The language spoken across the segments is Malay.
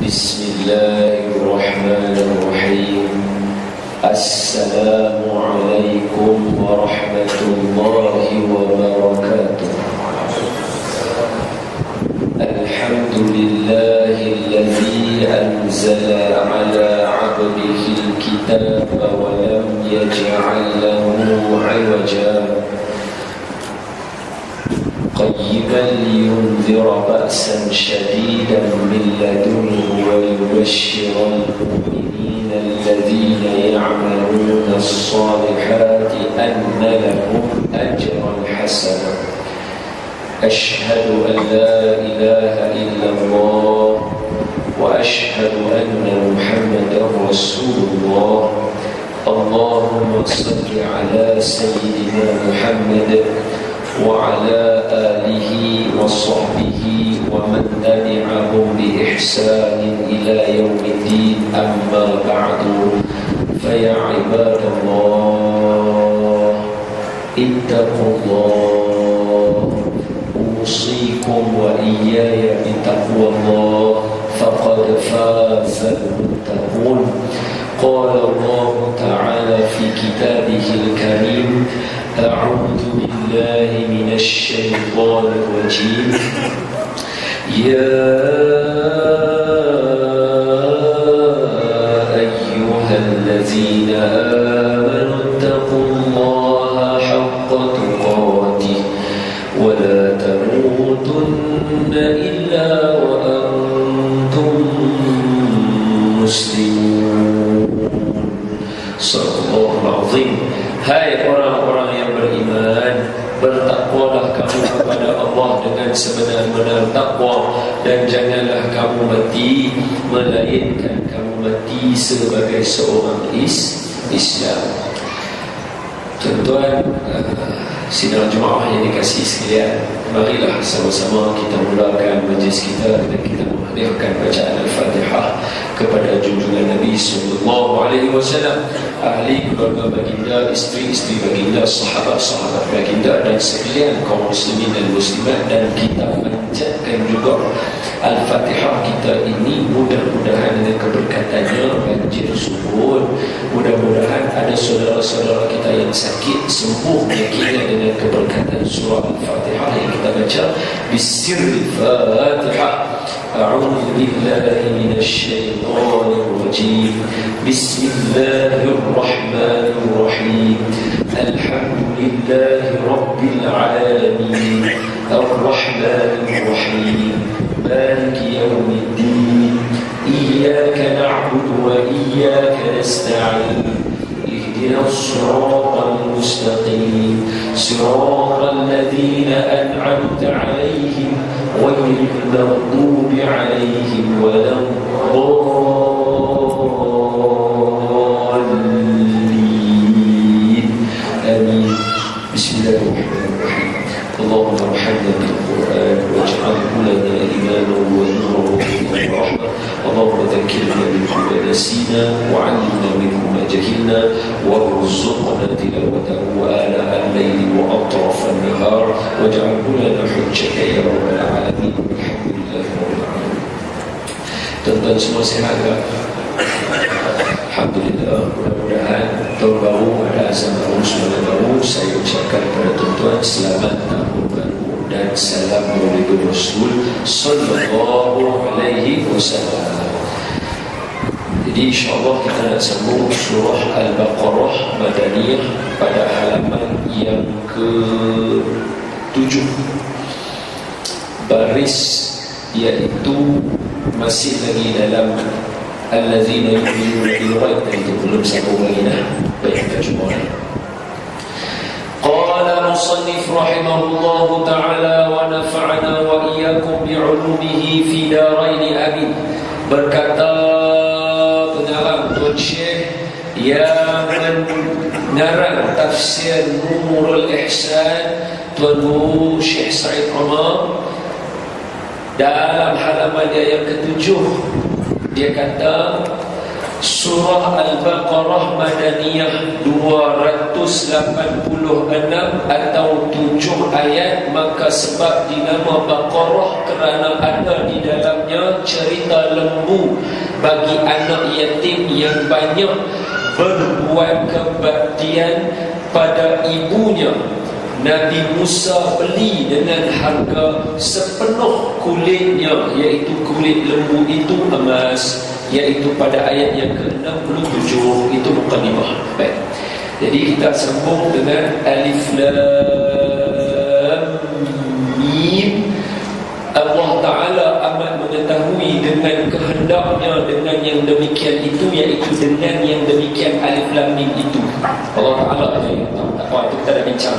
Bismillahirrahmanirrahim. Assalamualaikum warahmatullahi wabarakatuh. Alhamdulillahilladzi anzala ala 'abdihi al-kitaba wa lam yaj'al lahu 'iwaja qayyiban liyunzira ba'san shadidan min ladunhu wa yubashshira al-mu'minina alladhina ya'maluna as-salihati anna lahum ajran hasana. Ashhadu an la ilaha illallah wa ashhadu anna Muhammadar Rasulullah. Allahumma salli ala sayyidina Muhammad وعلى آله وصحبه ومن تبعهم بإحسان إلى يوم الدين. أما بعد فيا عباد الله اتقوا الله أوصيكم وإياي بتقوى الله فقد فاز المتقون. قال الله تعالى في كتابه الكريم أعوذ بالله من الشيطان الرجيم يا أيها الذين آمنوا اتقوا الله حق تقاته ولا تموتن إلا وأنتم مسلمون. صدق الله العظيم. Hai orang-orang yang beriman, bertakwalah kamu kepada Allah dengan sebenar-benar takwa, dan janganlah kamu mati melainkan kamu mati sebagai seorang Islam. Tuan-tuan, sidang jemaah yang dikasihi sekalian, marilah sama-sama kita mulakan majlis kita dan kita menghadirkan bacaan Al-Fatihah kepada junjungan Nabi sallallahu alaihi wasallam, ahli keluarga baginda, isteri-isteri baginda, sahabat-sahabat baginda, dan sekalian kaum muslimin dan muslimat. Dan kita panjatkan juga Al-Fatihah kita ini, mudah-mudahan dengan keberkatannya banjir subur. Mudah-mudahan ada saudara-saudara kita yang sakit sembuh yakinnya dengan keberkatan surah Al-Fatihah yang kita baca. Bismillahirrahmanirrahim. A'udzu billahi minasy syaithanir rajim. Bismillahirrahmanirrahim. Alhamdulillahi rabbil alamin. Ar-rahmanir rahim. Maliki yaumiddin. Iyyaka na'budu wa iyyaka nasta'in. اهدنا الصراط المستقيم صراط الذين أنعمت عليهم غير المغضوب عليهم ولا الضالين آمين. بسم الله الرحمن الرحيم. اللهم ارحمنا بالقرآن واجعله لنا إماما ونورا ورحمة. اللهم ذكرنا منه ما نسينا وعلمنا منه ما جهلنا وارزقنا تلاوته آناء الليل وأطراف النهار واجعله لنا حجة يا رب العالمين. الحمد لله رب العالمين. Tuan-tuan semua sihat tak? Alhamdulillah. Mudah-mudahan tahun baru ada azam baru, semangat baru. Saya ucapkan kepada tuan-tuan selamat tahun baru dan salam dari Rasul sallallahu alaihi wasallam. Jadi insyaAllah kita nak sambung surah Al-Baqarah Madaniyah pada halaman yang ke-7, baris iaitu masih lagi dalam Allazina yu'minuna bil ghaib, itu belum sambung lagi dah. Baik, kita jumpa. Qala musannif rahimahullahu ta'ala wa nafa'ana wa iyyakum bi'ulumihi fi darain amin. Berkata pengarang Tuan Syekh yang mengarang tafsir Nurul Ihsan, Tuan Guru Syekh Said Umar, dalam halaman dia yang ke-7 dia kata surah Al-Baqarah Madaniyah 286 atau 7 ayat, maka sebab dinama Baqarah kerana ada di dalamnya cerita lembu bagi anak yatim yang banyak berbuat kebaktian pada ibunya. Nabi Musa beli dengan harga sepenuh kulitnya, iaitu kulit lembu itu emas, iaitu pada ayat yang ke-67. Itu mukadimah. Baik. Jadi kita sambung dengan Alif Lam Mim. Allah Ta'ala amat mengetahui dengan kehendaknya dengan yang demikian itu, iaitu dengan yang demikian Alif Lam Mim itu. Allah Ta'ala aja yang tahu. Tak apa, itu kita dah bincang.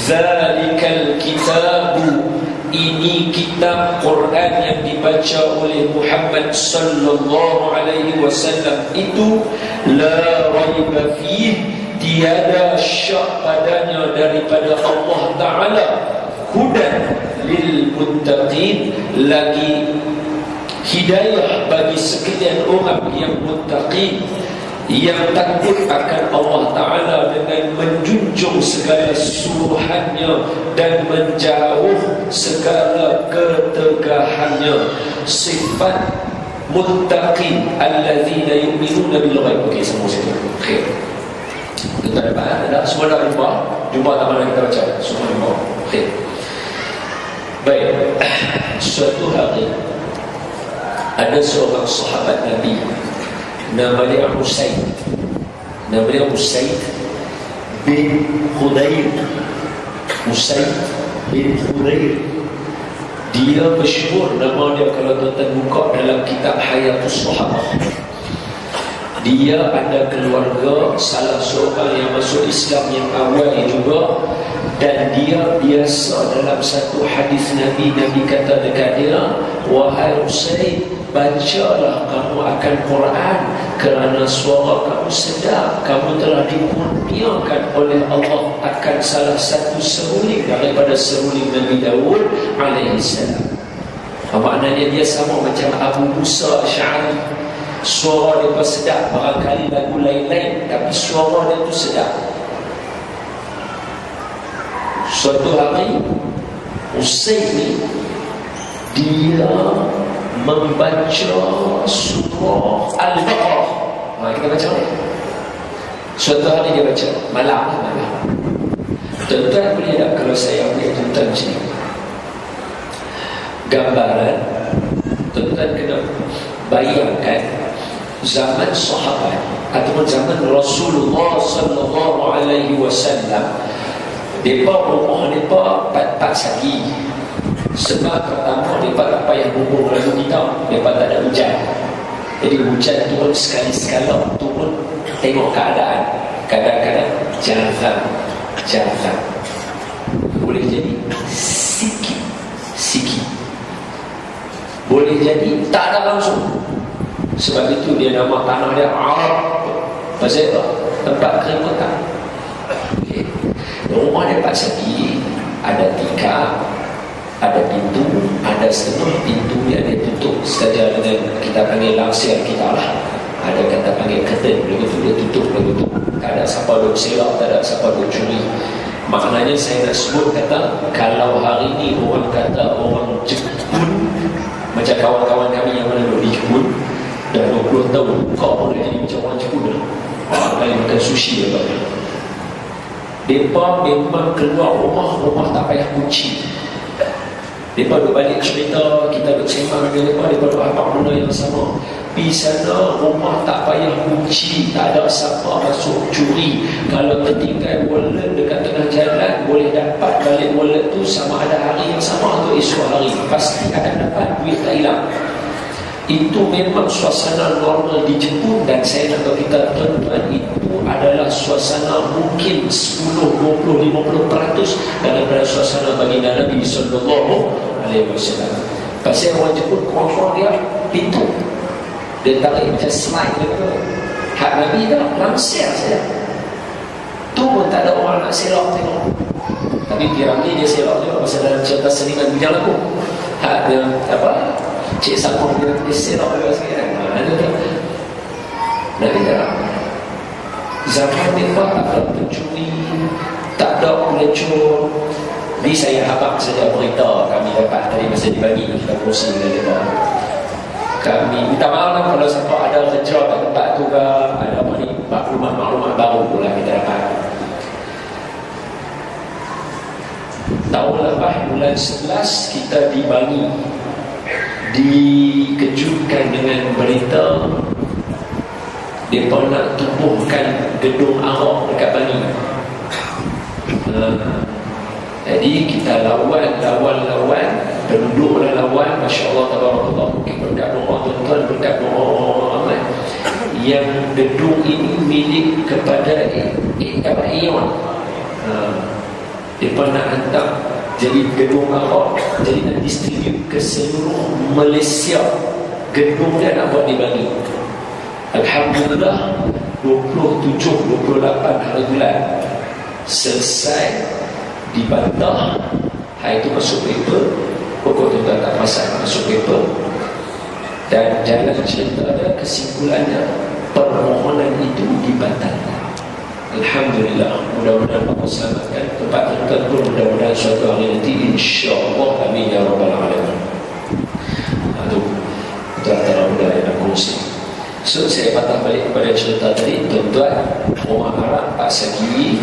Zalikal kitabu, ini kitab Quran yang dibaca oleh Muhammad sallallahu alaihi wasallam itu, la raiba fihi, tiada syak padanya daripada Allah Ta'ala, hudan lil muttaqin, lagi hidayah bagi sekalian orang yang muttaqin, yang takut akan Allah Ta'ala dengan menjunjung segala suruhannya dan menjauh segala ketegahannya. Sifat muttaqin allazina yu'minuna bil ghaib. Okey, semua situ. Okey. Kita dapat ada semua dah jumpa taman kita baca semua jumpa. Okey. Baik. Suatu hari ada seorang sahabat Nabi, nama dia Usaid bin Hudayr. Usaid bin Hudayr, dia masyhur nama dia kalau tuan-tuan buka dalam kitab Hayatus Sahabah. Dia ada keluarga salah seorang yang masuk Islam yang awal juga, dan dia biasa dalam satu hadis Nabi kata dekat dia, wahai Usaid, bacalah kamu akan Quran kerana suara kamu sedap, kamu telah dikurniakan oleh Allah akan salah satu seruling daripada seruling Nabi Daud alaihissalam. Maknanya dia sama macam Abu Musa Asy'ari. Suara dia sedap, barangkali lagu lain-lain, tapi suara dia tu sedap. Suatu hari Usaid ni dia membaca surah Al-Baqarah. Kita baca ni. Suatu hari dia baca malam. Tuan-tuan boleh tak kalau saya ambil tuan-tuan macam ni gambaran, tuan-tuan kena bayangkan zaman sahabat ataupun zaman Rasulullah sallallahu alaihi wasallam. Depa rumah depa pat sagi. Sebab pertama depa tak payah bubuh lalu kita, depa tak ada hujan. Jadi hujan turun sekali-sekala, turun tengok keadaan. Kadang-kadang jarang. Boleh jadi sikit. Boleh jadi tak ada langsung. Sebab itu dia nama tanah dia Arab. Pasal apa? Tempat keributan. Okay. Rumah dia empat segi, ada tikar, ada pintu, ada setengah pintu yang dia tutup saja dengan kita panggil langsir kita lah. Ada kata panggil curtain, begitu dia tutup begitu. Tak ada siapa duk selak, tak ada siapa duk curi. Maknanya saya nak sebut kata, kalau hari ni orang kata orang Jepun, macam kawan-kawan kami yang mana duduk di Jepun dah 20 tahun, kau pun dah jadi macam orang Jepun dah. Kali makan sushi dia bagi. Mereka memang keluar rumah tak payah kunci. Mereka duduk balik cerita, kita duduk sembang dengan mereka duduk apa benda yang sama. Di sana rumah tak payah kunci, tak ada siapa masuk curi. Kalau tertinggal wallet dekat tengah jalan, boleh dapat balik wallet tu sama ada hari yang sama atau esok hari. Pasti akan dapat, duit tak hilang. Itu memang suasana normal di Jepun, dan saya nak tahu kita tuan-tuan, itu adalah suasana mungkin 10, 20, 50% daripada suasana baginda Nabi sallallahu alaihi wasallam. Pasal orang Jepun kurang-kurang dia pintu, dia tarik macam slide gitu. Hak Nabi dah langsir saja. Tu pun tak ada orang nak selok tengok. Tapi piramid dia selok juga pasal dalam cerita seniman bujang lagu. Hak dia apa? Cik Sapong dia selok juga sikit kan. Ada tak? Nabi tak. Zaman mereka tak ada pencuri, tak ada pelecur. Ni saya habaq saja berita kami dapat tadi masa dibagi kita kongsi dengan mereka. kami minta maaf lah kalau siapa ada kerja kat tempat tu ke, ada apa ni, maklumat baru pula kita dapat. Tahun lepas bulan 11 kita di Bangi dikejutkan dengan berita mereka nak tubuhkan gedung Arak dekat Bangi. Jadi kita lawan, penduduklah lawan. Masya Allah, tabarakallah. Mungkin berkat doa tuan-tuan, berkat doa amat, yang gedung ini milik kepada Ion. Mereka nak hantar jadi gedung Arak, jadi nak distribute ke seluruh Malaysia. Gedung dia nak buat di Bangi. Alhamdulillah 27-28 hari bulan selesai, dibantah. Hari itu masuk paper, pokok tuan tak pasal masuk paper, dan jalan cerita ada kesimpulannya permohonan itu dibatalkan. Alhamdulillah, mudah-mudahan Allah selamatkan tempat tuan pun, mudah-mudahan suatu hari nanti insya-Allah, amin ya rabbal alamin. Itu antara mudah yang aku kongsi. So saya patah balik kepada cerita tadi, tuan-tuan, rumah Arab Pak Sagi,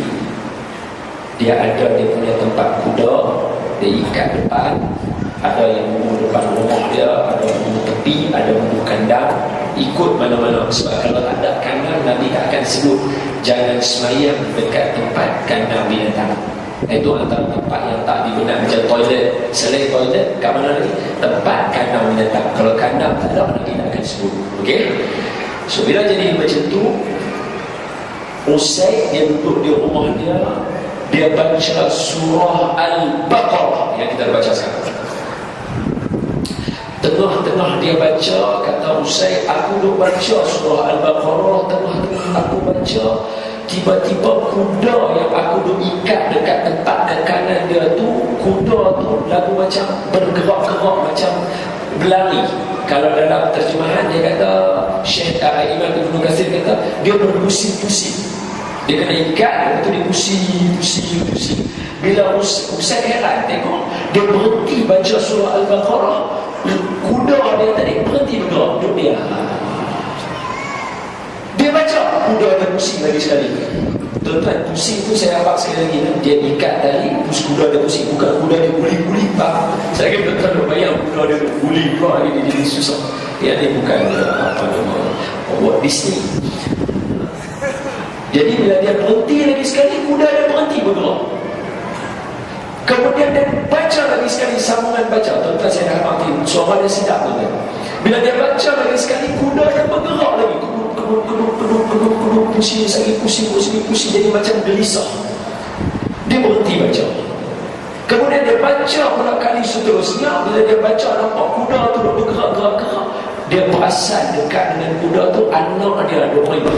dia ada dia punya tempat kuda, dia ikat depan, ada yang bunuh depan rumah dia, ada bunuh tepi, ada bunuh kandang, ikut mana-mana. Sebab kalau ada kandang, Nabi tak akan sebut jangan semayang dekat tempat kandang binatang. Itu antara tempat yang tak digunakan, macam toilet. Selain toilet, kat mana lagi? Tempat kandang binatang. Kalau kandang tak ada, Nabi tak akan sebut. Okey? So bila jadi macam tu, Usai dia duduk di rumah dia baca surah Al-Baqarah yang kita baca sekarang. Tengah-tengah dia baca, kata Usai, aku duduk baca surah Al-Baqarah, tengah-tengah aku baca, tiba-tiba kuda yang aku duduk ikat dekat tempat kanan dia tu, kuda tu lagu macam bergerak-gerak, macam berlari. Kalau dalam terjemahan dia kata, Syekh Imam Ibn Katsir kata, dia berpusing-pusing. Dia kena ikat, lepas tu dia pusing. Bila Usai heran tengok, dia berhenti baca surah Al-Baqarah, kuda dia tadi berhenti bergerak, duduk dia. Dia baca, kuda dia pusing lagi sekali. Tuan-tuan, pusing tu saya nampak sekali lagi, dia ikat tali, terus kuda dia pusing. Bukan kuda dia guli-guli. Saya kata tuan-tuan bayang kuda dia guli pula lagi, dia jadi susah. Yang ni bukan apa nama Walt Disney. Jadi bila dia berhenti lagi sekali, kuda dia berhenti bergerak. Kemudian dia baca lagi sekali, sambungan baca. Tuan-tuan, saya dah amati suara dia sedap, tuan-tuan. Bila dia baca lagi sekali, kuda dia bergerak lagi, keduk, pusing, jadi macam gelisah. Dia berhenti baca. Kemudian dia baca pula kali seterusnya. Bila dia baca, nampak kuda tu bergerak. Dia perasan dekat dengan kuda tu anak dia duduk main.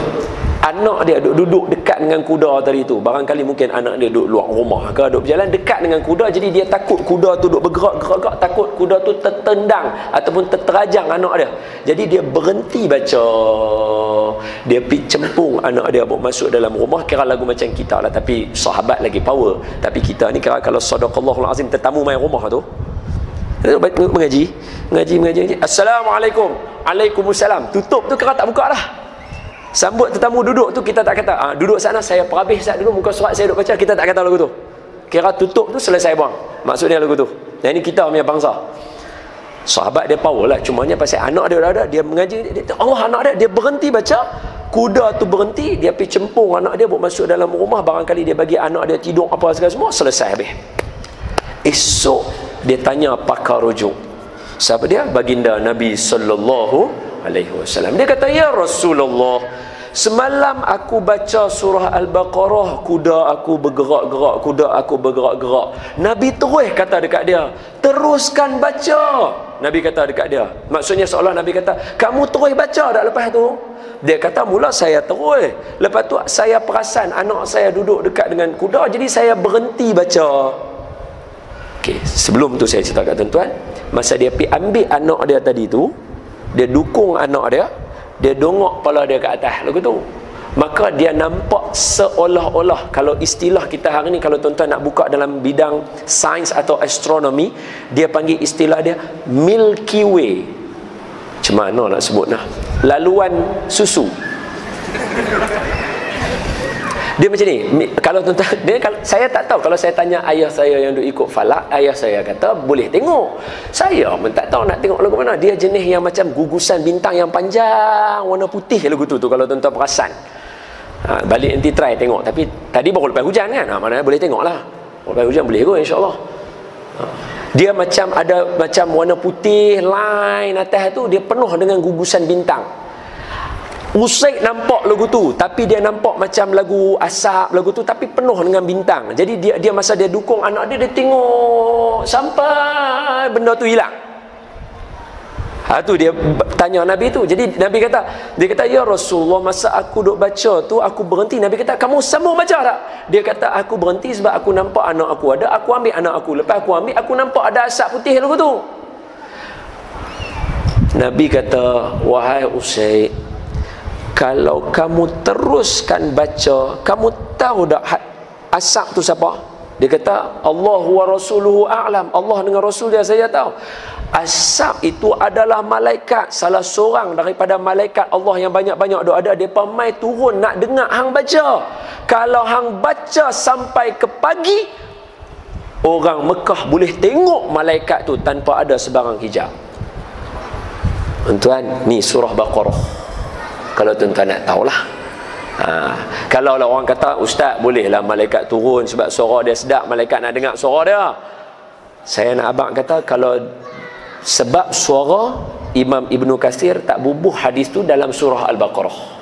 Anak dia duduk dekat dengan kuda tadi tu. Barangkali mungkin anak dia duduk luar rumah ke, duduk berjalan dekat dengan kuda. Jadi dia takut kuda tu duduk bergerak, takut kuda tu tertendang ataupun terterajang anak dia. Jadi dia berhenti baca. Dia pergi cempung anak dia bawa masuk dalam rumah. Kira lagu macam kita lah, tapi sahabat lagi power. Tapi kita ni kira kalau sadaqallahul azim, tetamu main rumah tu, mengaji. Assalamualaikum. Waalaikumsalam. Tutup tu kira tak buka dah. Sambut tetamu duduk tu, kita tak kata duduk sana, saya perhabis sat dulu muka surat saya duduk baca. Kita tak kata lagu tu. Kira tutup tu selesai buang. Maksudnya lagu tu. Dan ini kita punya bangsa. Sahabat dia power lah. Cumanya pasal anak dia dah ada, dia mengaji, Allah anak dia berhenti baca, kuda tu berhenti, dia pergi cempung anak dia bawa masuk dalam rumah. Barangkali dia bagi anak dia tidur apa segala semua, selesai habis. Esok dia tanya pakar rujuk. Siapa dia? Baginda Nabi sallallahu alaihi wasallam. Dia kata, ya Rasulullah, semalam aku baca surah Al-Baqarah, kuda aku bergerak-gerak. Nabi terus kata dekat dia, teruskan baca. Nabi kata dekat dia, maksudnya seolah Nabi kata, kamu terus baca tak lepas tu? Dia kata, mula saya terus, lepas tu saya perasan anak saya duduk dekat dengan kuda, jadi saya berhenti baca. Okey, sebelum tu saya cerita kat tuan-tuan, masa dia pergi ambil anak dia tadi tu, dia dukung anak dia, dia dongok kepala dia ke atas lagu tu, maka dia nampak seolah-olah, kalau istilah kita hari ni, kalau tuan-tuan nak buka dalam bidang sains atau astronomi, dia panggil istilah dia Milky Way. macam mana nak sebut nah, laluan susu. Dia macam ni. Kalau tuan-tuan, saya tak tahu. Kalau saya tanya ayah saya yang duk ikut falak, ayah saya kata boleh tengok. Saya pun tak tahu nak tengok lagu mana. Dia jenis yang macam gugusan bintang yang panjang, warna putih lagu tu kalau tuan-tuan perasan. Balik nanti try tengok. Tapi tadi baru lepas hujan kan, mana boleh tengok lah. Lepas hujan boleh kot, insyaAllah. Dia macam ada macam warna putih, line atas tu dia penuh dengan gugusan bintang. Usaid nampak lagu tu, tapi dia nampak macam lagu asap lagu tu, tapi penuh dengan bintang. Jadi dia masa dia dukung anak dia tengok sampai benda tu hilang. Tu dia tanya Nabi tu. Jadi Nabi kata, dia kata, ya Rasulullah, masa aku duk baca tu aku berhenti. Nabi kata, kamu sambung baca tak? Dia kata, aku berhenti sebab aku nampak anak aku ada, aku ambil anak aku. Lepas aku ambil, aku nampak ada asap putih lagu tu. Nabi kata, wahai Usaid, kalau kamu teruskan baca, kamu tahu tak asap tu siapa? Dia kata, Allah wa rasuluhu a'lam. Allah dengan Rasul dia saya tahu. Asap itu adalah malaikat, salah seorang daripada malaikat Allah yang banyak-banyak duk ada. Depa mai turun nak dengar hang baca. Kalau hang baca sampai ke pagi, orang Mekah boleh tengok malaikat tu tanpa ada sebarang hijab. Tuan, ni surah Baqarah. Kalau tuan-tuan nak tahulah. Kalau lah orang kata, ustaz bolehlah malaikat turun sebab suara dia sedap, malaikat nak dengar suara dia. Saya nak abang kata, kalau sebab suara, Imam Ibnu Katsir tak bubuh hadis tu dalam surah Al-Baqarah.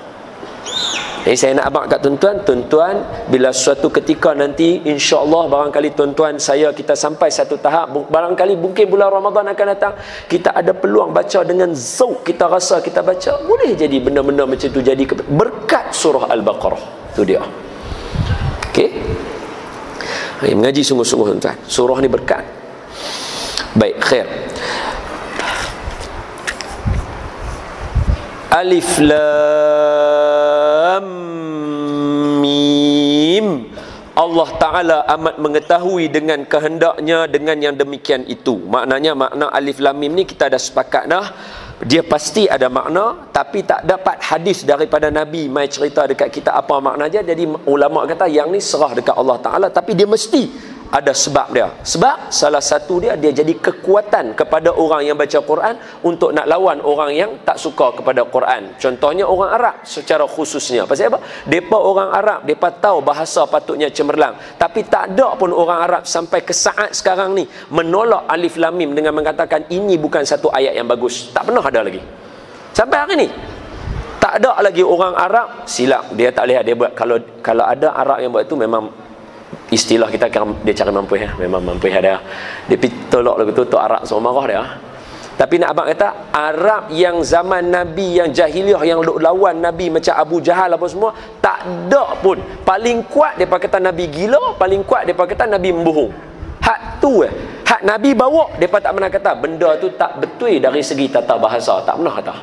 Jadi saya nak abang kat tuan-tuan, bila suatu ketika nanti insya-Allah barangkali tuan-tuan kita sampai satu tahap, barangkali mungkin bulan Ramadan akan datang, kita ada peluang baca dengan zauq, kita rasa kita baca, boleh jadi benda-benda macam tu jadi berkat surah Al-Baqarah. Tu dia. Okey. Mengaji sungguh-sungguh tuan-tuan. Surah ni berkat. Baik, khair. Alif Lam Mim. Allah Ta'ala amat mengetahui dengan kehendaknya dengan yang demikian itu. Maknanya makna Alif Lam Mim ni kita dah sepakat dah. Dia pasti ada makna, tapi tak dapat hadis daripada Nabi mai cerita dekat kita apa makna dia. Jadi ulama kata yang ni serah dekat Allah Ta'ala, tapi dia mesti ada sebab dia. Sebab salah satu dia jadi kekuatan kepada orang yang baca Quran untuk nak lawan orang yang tak suka kepada Quran. Contohnya orang Arab secara khususnya. Pasal apa? Depa orang Arab, depa tahu bahasa patutnya cemerlang. Tapi tak ada pun orang Arab sampai ke saat sekarang ni menolak Alif Lam Mim dengan mengatakan ini bukan satu ayat yang bagus. Tak pernah ada lagi. Sampai hari ni tak ada lagi orang Arab silap. Dia tak lihat dia buat. Kalau ada Arab yang buat itu memang istilah kita dia cari mampu ya, memang mampu ada. Dia tolak lagu tu Arab semua marah dia. Tapi nak abang kata Arab yang zaman Nabi yang jahiliah yang lawan Nabi macam Abu Jahal apa semua, tak ada pun. Paling kuat depa kata Nabi gila, paling kuat depa kata Nabi membohong. Hak tu hak Nabi bawa depa tak pernah kata benda tu tak betul dari segi tata bahasa, tak pernah kata.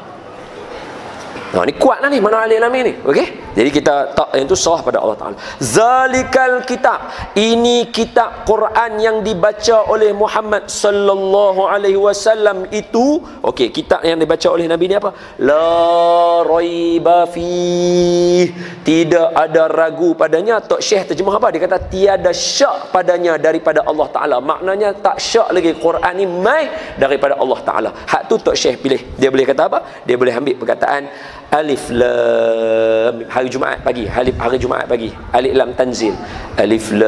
Ni kuatlah ni mana Alif Lam Mim ni. Okey? Jadi kita tak, yang tu serah pada Allah Ta'ala. Zalikal kitab, ini kitab Quran yang dibaca oleh Muhammad sallallahu alaihi wasallam itu. Okey, kitab yang dibaca oleh Nabi ni apa? La raiba fi, tidak ada ragu padanya. Tok Syekh terjemah apa? Dia kata tiada syak padanya daripada Allah Ta'ala. Maknanya tak syak lagi Quran ni mai daripada Allah Ta'ala. Hak tu Tok Syekh pilih. Dia boleh kata apa? Dia boleh ambil perkataan Alif Lam hari Jumaat pagi, hari Jumaat pagi, Alif Lam Tanzil, Alif Lam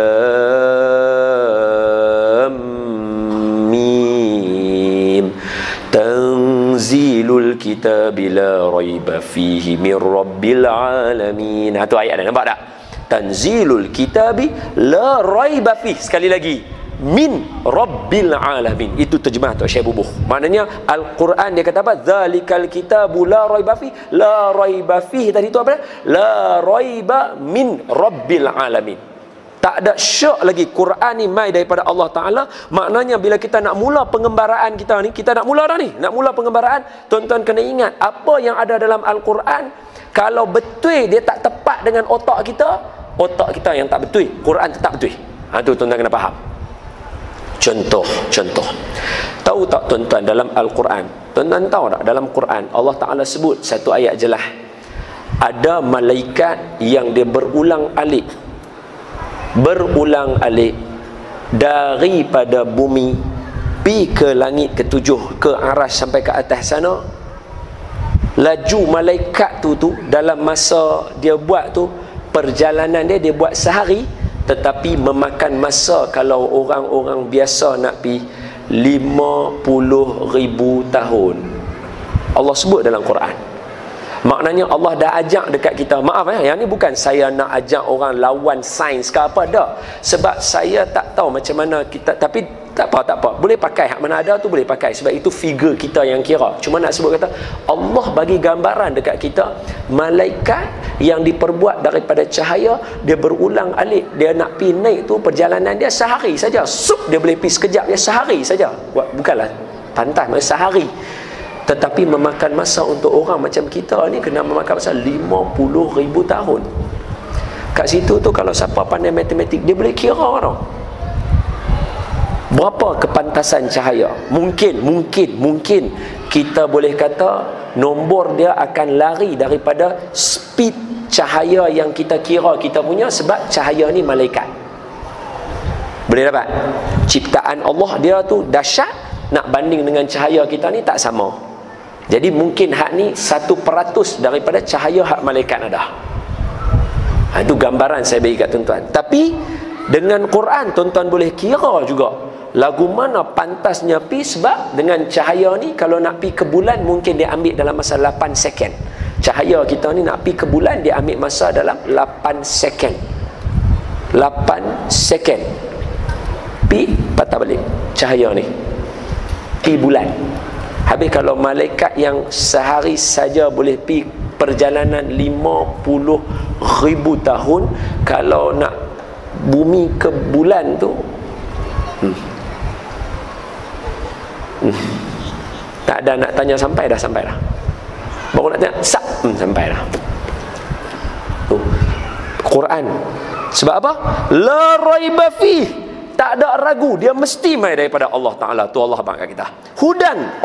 Mim, Tanzilul Kitabi la raiba fihi min Rabbil Alamin. Itu ayat dah, nampak tak? Tanzilul Kitabi la raiba fihi. Sekali lagi, min Rabbil Alamin. Itu terjemah Tok Syekh bubuh. Maknanya Al-Quran dia kata apa? Zalikal kitabu la raiba fi. La raiba fi tadi itu apa? La raiba min Rabbil Alamin. Tak ada syak lagi Quran ni mai daripada Allah Ta'ala. Maknanya bila kita nak mula pengembaraan kita ni, kita nak mula dah ni, nak mula pengembaraan, tuan-tuan kena ingat apa yang ada dalam Al-Quran. Kalau betul dia tak tepat dengan otak kita yang tak betul, Quran tetap betul. Tu tuan-tuan kena faham. Contoh. Tahu tak tuan-tuan, dalam Al-Quran, tuan-tuan tahu tak dalam Quran Allah Ta'ala sebut satu ayat jelas, ada malaikat yang dia berulang alik daripada bumi pi ke langit ketujuh, ke aras sampai ke atas sana. Laju malaikat tu dalam masa dia buat tu, perjalanan dia buat sehari, tetapi memakan masa kalau orang-orang biasa nak pi 50,000 tahun. Allah sebut dalam Quran. Maknanya Allah dah ajak dekat kita. Maaf yang ni bukan saya nak ajak orang lawan sains ke apa, dah. Sebab saya tak tahu macam mana kita, tapi tak apa. Boleh pakai hak mana ada tu boleh pakai, sebab itu figure kita yang kira. Cuma nak sebut kata Allah bagi gambaran dekat kita, malaikat yang diperbuat daripada cahaya, dia berulang alik, dia nak pi naik tu, perjalanan dia sehari saja. Dia boleh pi sekejap, dia sehari saja. Bukanlah pantas, sehari. Tetapi memakan masa untuk orang macam kita ni kena memakan masa 50,000 tahun. Kat situ tu kalau siapa pandai matematik, dia boleh kira tau. Berapa kepantasan cahaya? Mungkin kita boleh kata nombor dia akan lari daripada speed cahaya yang kita kira kita punya, sebab cahaya ni malaikat. Boleh dapat? Ciptaan Allah dia tu dahsyat, nak banding dengan cahaya kita ni tak sama. Jadi mungkin hak ni 1% daripada cahaya hak malaikat ada. Itu gambaran saya bagi kat tuan-tuan. Tapi dengan Quran tuan-tuan boleh kira juga lagu mana pantasnya pi, sebab dengan cahaya ni kalau nak pi ke bulan mungkin dia ambil dalam masa 8 second. Cahaya kita ni nak pi ke bulan dia ambil masa dalam 8 second. 8 second. Pi patah balik cahaya ni. Pi bulan. Habis kalau malaikat yang sehari saja boleh pi perjalanan 50,000 tahun, kalau nak bumi ke bulan tu tak ada nak tanya, sampai dah. Baru nak tanya sampai dah. Quran. Sebab apa? La raiba fi. Tak ada ragu, dia mesti mai daripada Allah Ta'ala. Tu Allah bangga kita. Hudan.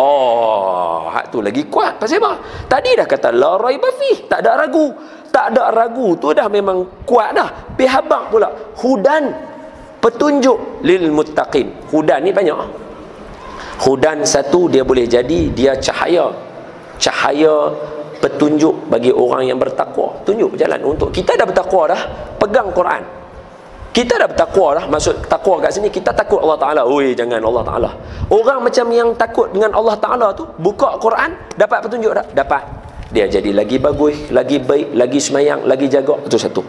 Hak tu lagi kuat. Pasal apa? Tadi dah kata la raiba fi, tak ada ragu. Tak ada ragu tu dah memang kuat dah. Pihabak pula. Hudan, petunjuk lil muttaqin. Hudan ni banyak. Hudan satu dia boleh jadi dia cahaya. Cahaya petunjuk bagi orang yang bertakwa. Tunjuk jalan untuk kita dah bertakwa dah, pegang Quran. Kita dah bertakwa dah. Maksud takwa kat sini, kita takut Allah Ta'ala. Oi, jangan Allah Ta'ala. Orang macam yang takut dengan Allah Ta'ala tu, buka Quran, dapat petunjuk tak? Dapat. Dia jadi lagi bagus, lagi baik, lagi semayang, lagi jaga. Itu satu.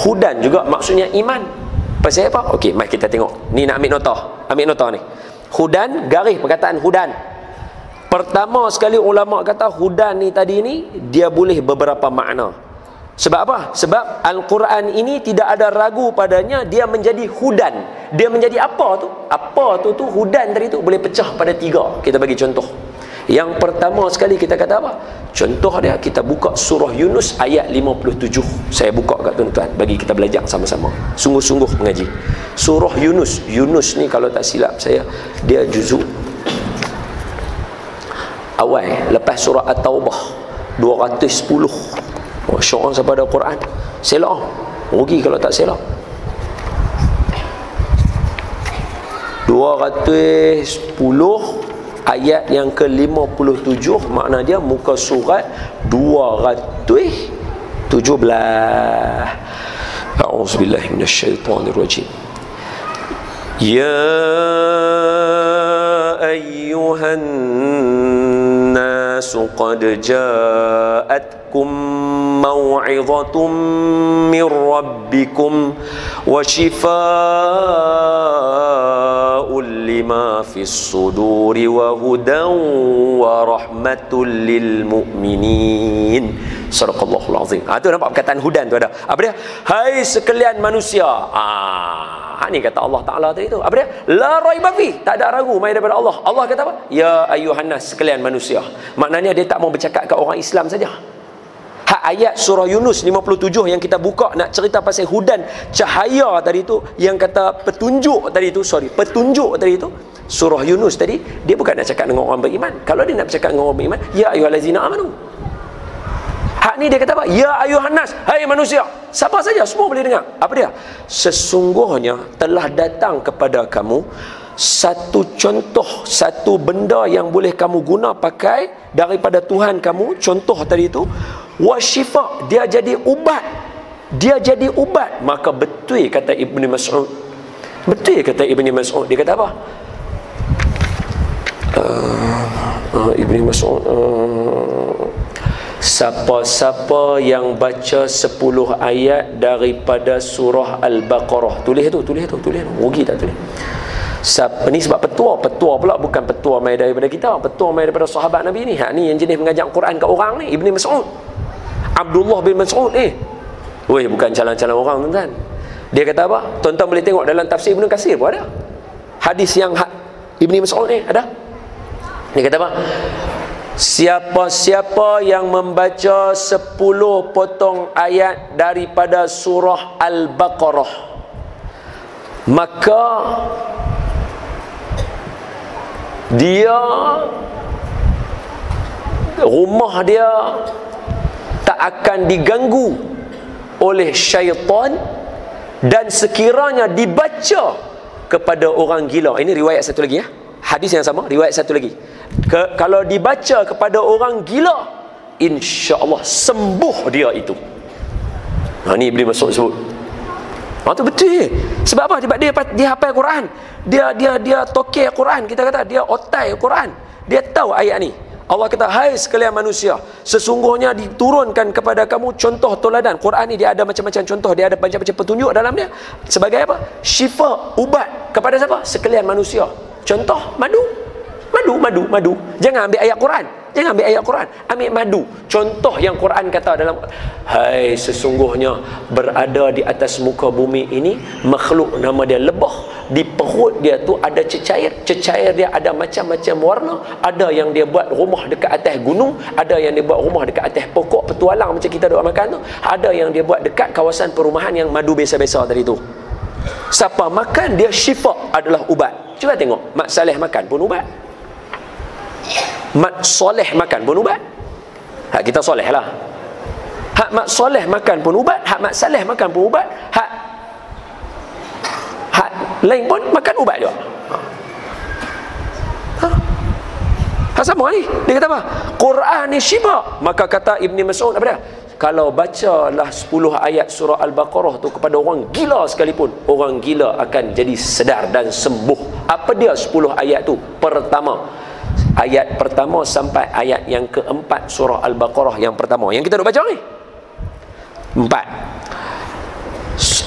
Hudan juga maksudnya iman. Pasal apa? Okey, mari kita tengok. Ni nak ambil nota. Ambil nota ni. Hudan, garis perkataan hudan. Pertama sekali ulama kata hudan ni tadi ni, dia boleh beberapa makna. Sebab apa? Sebab Al-Quran ini tidak ada ragu padanya, dia menjadi hudan. Dia menjadi apa tu? Apa tu hudan tadi tu boleh pecah pada 3. Kita bagi contoh. Yang pertama sekali kita kata apa? Contoh dia, kita buka surah Yunus ayat 57. Saya buka kat tuan-tuan bagi kita belajar sama-sama. Sungguh-sungguh mengaji. Surah Yunus. Yunus ni kalau tak silap saya, dia juzuk awal lepas surah At-Taubah 210. Masya Allah, siapa ada Quran selak rugi kalau tak selak. 210 ayat yang ke-57, makna dia muka surat 217. A'udzubillahi minasyaitonirrajim. Ya ayyuhan nasu qad ja'atkum maw'idhatum min rabbikum wa shifaa'un lima fis suduri wa hudan wa rahmatul lil mu'minin. Sadaqallahul azim. Tu nampak perkataan hudan tu ada. Apa dia? Hai sekalian manusia. Ni kata Allah Ta'ala tadi tu. Apa dia? La raiba fi. Tak ada ragu mai daripada Allah. Allah kata apa? Ya ayyuhan nas, sekalian manusia. Maknanya dia tak mau bercakap kat orang Islam saja. Hak ayat surah Yunus 57 yang kita buka nak cerita pasal hudan cahaya tadi tu, yang kata petunjuk tadi tu, petunjuk tadi tu, surah Yunus tadi, dia bukan nak cakap dengan orang beriman. Kalau dia nak bercakap dengan orang beriman, ya ayyuhallazina amanu. Hak ni dia kata apa? Ya ayuhan nas, hai manusia. Siapa saja, semua boleh dengar. Apa dia? Sesungguhnya telah datang kepada kamu satu contoh, satu benda yang boleh kamu guna pakai daripada Tuhan kamu. Contoh tadi itu wasyifa, dia jadi ubat, dia jadi ubat. Maka betul kata Ibni Mas'ud, betul kata Ibni Mas'ud, dia kata apa? Ibni Mas'ud, siapa-siapa yang baca 10 ayat daripada surah Al-Baqarah, tulis tu, rugi tak tulis. Ini sebab petua pula bukan petua mai daripada kita, petua mai daripada sahabat Nabi ni. Hak ni yang jenis mengajar Quran kat orang ni, Ibni Mas'ud, Abdullah bin Mas'ud ni. Weh, bukan calon-calon orang, tuan-tuan. Dia kata apa? Tuan-tuan boleh tengok dalam tafsir Ibnu Katsir pun ada hadis yang Ibni Mas'ud ni ada. Dia kata apa? Siapa-siapa yang membaca 10 potong ayat daripada surah Al-Baqarah, maka dia, rumah dia tak akan diganggu oleh syaitan, dan sekiranya dibaca kepada orang gila. Ini riwayat satu lagi ya. Hadis yang sama, riwayat satu lagi. Kalau dibaca kepada orang gila, insya-Allah sembuh dia itu. Ini Ibnu Mas'ud sebut. Itu betul. Sebab apa? Sebab dia hafal Quran. Dia tokeh Quran, kita kata dia otai Quran. Dia tahu ayat ni. Allah kata, hai sekalian manusia, sesungguhnya diturunkan kepada kamu contoh toladan. Quran ni dia ada macam-macam contoh, dia ada macam-macam petunjuk dalam dia. Sebagai apa? Syifa, ubat. Kepada siapa? Sekalian manusia. Contoh, madu. Jangan ambil ayat Quran, ambil madu. Contoh yang Quran kata dalam, hai sesungguhnya berada di atas muka bumi ini makhluk nama dia lebah. Di perut dia tu ada cecair dia ada macam-macam warna. Ada yang dia buat rumah dekat atas gunung, ada yang dia buat rumah dekat atas pokok petualang macam kita duk makan tu, ada yang dia buat dekat kawasan perumahan yang madu biasa-biasa tadi tu. Siapa makan dia syifa, adalah ubat. Cuba tengok, Mak Saleh makan pun ubat, Mak Soleh makan pun ubat. Hak kita soleh lah. Hak Mak Soleh makan pun ubat, hak Mak Saleh makan pun ubat, hak lain pun makan ubat juga. Hak sama ni. Dia kata apa? Quran ni syifa. Maka kata Ibni Mas'ud apa dia? Kalau bacalah 10 ayat surah Al-Baqarah tu kepada orang gila sekalipun, orang gila akan jadi sedar dan sembuh. Apa dia 10 ayat tu? Pertama, ayat pertama sampai ayat yang keempat surah Al-Baqarah yang pertama yang kita nak baca ni. 4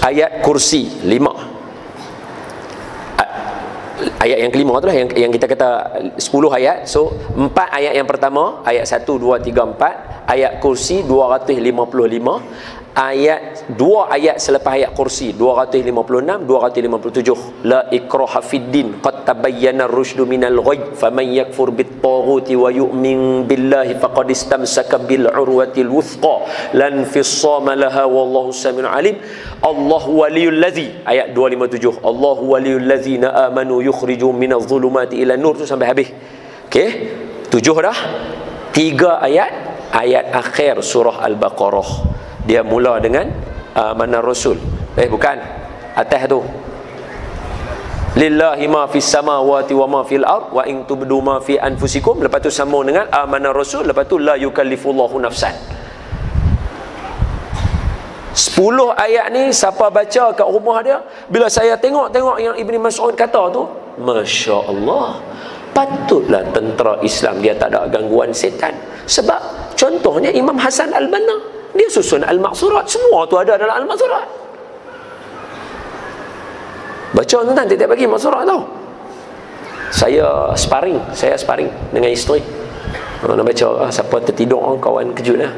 ayat kursi, 5 ayat yang kelima tu lah yang kita kata 10 ayat. So 4 ayat yang pertama, ayat 1, 2, 3, 4. Ayat kursi 255. Ayat 2 ayat selepas ayat kursi 256, 257. La ikraha fid din qad tabayyana ar-rusydu minal ghayy faman yakfur bit taghuti wa yu'min billahi faqad istamsaka bil urwatil wuthqa lan fissama laha wallahu samiun alim. Allahu waliyul ladzi, ayat 257. Allahu waliyul ladzina amanu yukhrijuhum minadh dhulumati ila nur, tu sampai habis. Okey, 7 dah. 3 ayat akhir surah Al-Baqarah. Dia mula dengan mana Rasul. Bukan. Atas tu. Lillahi ma fis samawati wa ma fil ard wa in tubdu ma fi anfusikum. Lepas tu sambung dengan amana Rasul. Lepas tu la yukallifullahu nafsan. 10 ayat ni siapa baca kat rumah dia, bila saya tengok yang Ibni Mas'ud kata tu, Masya Allah, patutlah tentera Islam dia tak ada gangguan setan. Sebab contohnya Imam Hasan Al-Banna, dia susun Al-Maqsurat, semua tu ada dalam Al-Maqsurat. Baca tuan-tuan tiap-tiap pagi Maqsurat tau. Saya sparring dengan isteri. Nak baca, siapa tertidur kawan kejut lah.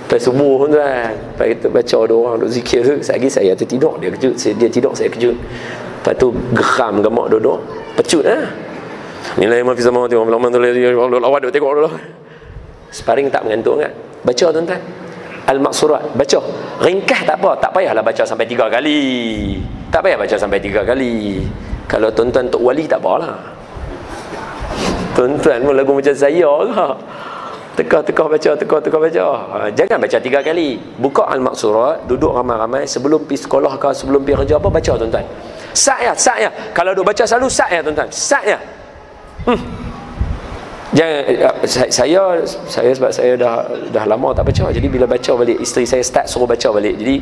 Lepas subuh tuan, lepas kita baca ada orang duk zikir tu, lagi saya tertidur, dia kejut, dia tidur, saya kejut. Lepas tu geram gemak duduk, pecut lah. Nilai mafi sama tengok lawan tu lawan duk tengok dulu. Sparring tak mengantuk kan? Baca tuan-tuan. Al-Maqsurat, baca ringkas tak apa, tak payahlah baca sampai 3 kali, tak payah baca sampai 3 kali. Kalau tuan-tuan Tok Wali tak apalah, tuan-tuan pun lagu macam saya lah, tekah-tekah baca, tekah-tekah baca. Jangan baca 3 kali. Buka Al-Maqsurat, duduk ramai-ramai, sebelum pergi sekolah ke, sebelum pergi kerja apa, baca tuan-tuan. Sat ya. Kalau duk baca selalu sat ya tuan-tuan, sat ya. Jangan, saya sebab saya dah lama tak baca, jadi bila baca balik, isteri saya start suruh baca balik, jadi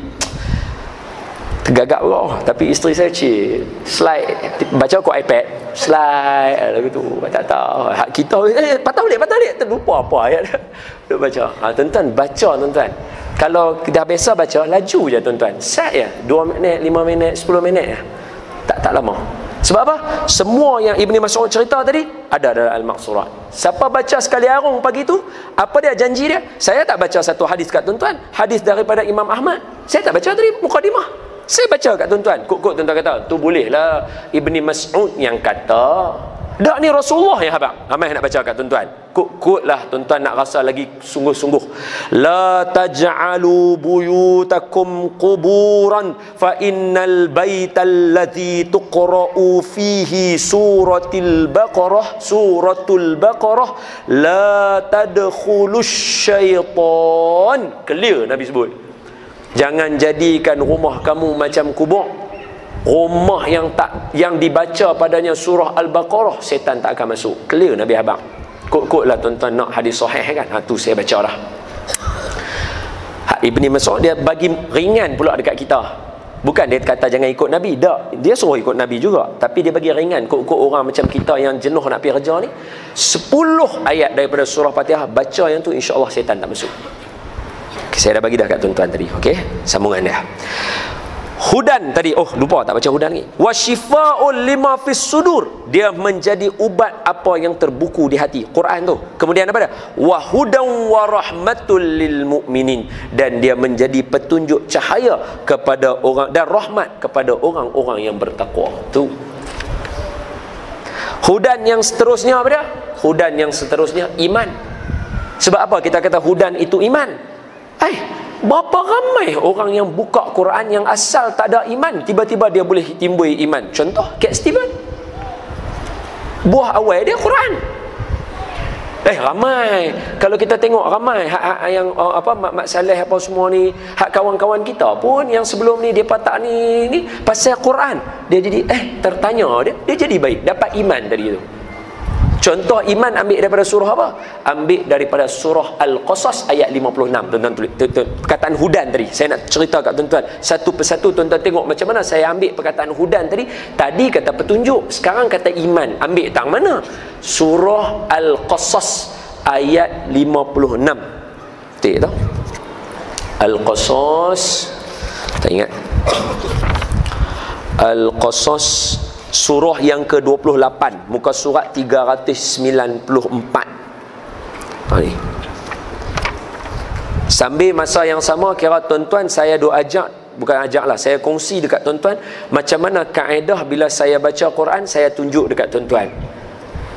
tergagap pula. Tapi isteri saya slide, baca kat iPad, slide lagu tu, tak tahu hak kita patah balik terlupa apa ayat duk baca. Tuan-tuan baca tuan-tuan, kalau dah biasa baca laju je tuan-tuan, sat ya, 2 minit, 5 minit, 10 minit ya, tak lama. Sebab apa? Semua yang Ibni Mas'ud cerita tadi ada dalam Al-Maqsurat. Siapa baca sekali arung pagi tu, apa dia janji dia? Saya tak baca satu hadis kat tuan-tuan, hadis daripada Imam Ahmad, saya tak baca tadi mukadimah, saya baca kat tuan-tuan. Kok tuan-tuan kata tu bolehlah Ibni Mas'ud yang kata. Dak, ni Rasulullah yang abang ramai nak baca kat tuan-tuan. Kut-kutlah tuan-tuan nak rasa lagi sungguh-sungguh. La taj'alu buyutakum quburan fa innal baital ladzi tuqra'u fihi suratul baqarah la tadkhulus syaitan. Clear Nabi sebut. Jangan jadikan rumah kamu macam kubur. Rumah yang dibaca padanya surah Al-Baqarah, setan tak akan masuk. Clear Nabi abang. Kut-kutlah tuan-tuan nak hadis sahih kan. Tu saya baca dah. Ibni Mas'ud dia bagi ringan pula dekat kita. Bukan dia kata jangan ikut Nabi, tak. Dia suruh ikut Nabi juga, tapi dia bagi ringan. Kut-kut orang macam kita yang jenuh nak pergi kerja ni, 10 ayat daripada surah Fatihah, baca yang tu, insya-Allah setan tak masuk. Okay, saya dah bagi dah kat tuan-tuan tadi. Okey, sambungan dia. Hudan tadi, lupa tak baca hudan lagi. Wasyifaa'ul lima fis sudur, dia menjadi ubat apa yang terbuku di hati, Quran tu. Kemudian apa dah? Wa hudan wa rahmatul lil mu'minin, dan dia menjadi petunjuk cahaya kepada orang, dan rahmat kepada orang-orang yang bertakwa. Tu hudan yang seterusnya apa dia? Hudan yang seterusnya iman. Sebab apa kita kata hudan itu iman? Berapa ramai orang yang buka Quran yang asal tak ada iman, tiba-tiba dia boleh timbul iman. Contoh Cat Steven, buah awal dia Quran. Ramai. Kalau kita tengok ramai yang Mak Saleh apa semua ni, hak kawan-kawan kita pun yang sebelum ni dia patah ni pasal Quran, dia jadi tertanya, dia jadi baik, dapat iman tadi tu. Contoh iman ambil daripada surah apa? Ambil daripada surah Al-Qasas ayat 56. Tuan-tuan tulis perkataan hudan tadi. Saya nak cerita kat tuan-tuan satu persatu, tuan-tuan tengok macam mana saya ambil perkataan hudan tadi. Tadi kata petunjuk, sekarang kata iman. Ambil tang mana? Surah Al-Qasas ayat 56. Betul tak? Al-Qasas, tak ingat. Al-Qasas surah yang ke-28, muka surat 394. Ni. Sambil masa yang sama, kira tuan-tuan saya bukan ajaklah, saya kongsi dekat tuan-tuan macam mana kaedah bila saya baca Quran, saya tunjuk dekat tuan-tuan.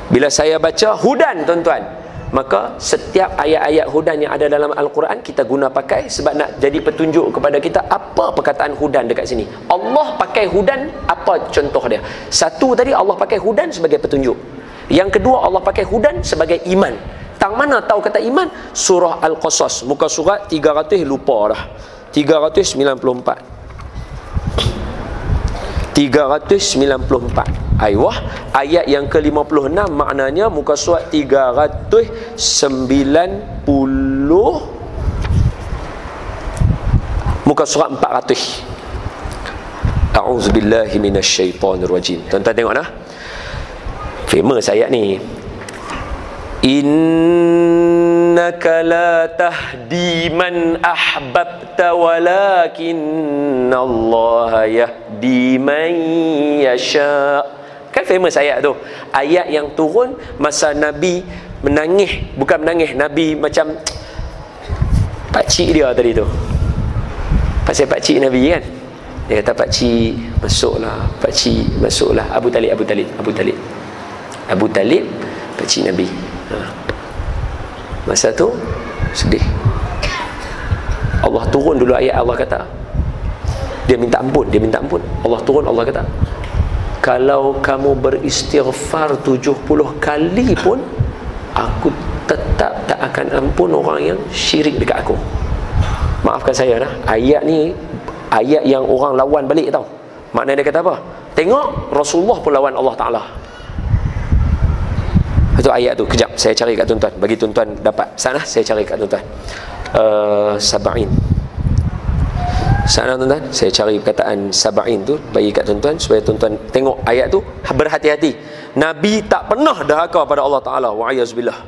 Bila saya baca hudan tuan-tuan, maka setiap ayat-ayat hudan yang ada dalam Al-Quran kita guna pakai, sebab nak jadi petunjuk kepada kita apa perkataan hudan dekat sini. Allah pakai hudan, apa contoh dia? Satu tadi Allah pakai hudan sebagai petunjuk. Yang kedua Allah pakai hudan sebagai iman. Tang mana tahu kata iman? Surah Al-Qasas, muka surat 300, lupa dah. 394. Aywah, ayat yang ke-56 maknanya muka surat 390, muka surat 400. A'udzubillahi minasyaitonirrajim. Tuan-tuan tengok nah. Famous ayat ni. Innaka la tahdi man ahbabta walakinallaha yahdi man yasha. Kan famous ayat tu. Ayat yang turun masa Nabi menangis, bukan menangis, Nabi macam pakcik dia tadi tu. Pasal pakcik Nabi kan. Dia kata pakcik masuklah, pakcik masuklah. Abu Talib pakcik Nabi. Masa tu sedih. Allah turun dulu ayat, Allah kata dia minta ampun, Allah turun, Allah kata kalau kamu beristighfar 70 kali pun aku tetap tak akan ampun orang yang syirik dekat aku. Maafkan saya dah, ayat ni ayat yang orang lawan balik tau. Maknanya dia kata apa? Tengok Rasulullah pun lawan Allah Ta'ala. Itu ayat tu. Kejap saya cari kat tuan-tuan, bagi tuan-tuan dapat sana. Saya cari kat tuan-tuan Sab'in sana tuan-tuan. Saya cari perkataan Sab'in tu bagi kat tuan-tuan supaya tuan-tuan tengok ayat tu, berhati-hati. Nabi tak pernah dahaka pada Allah Ta'ala, wa'ayazubillah.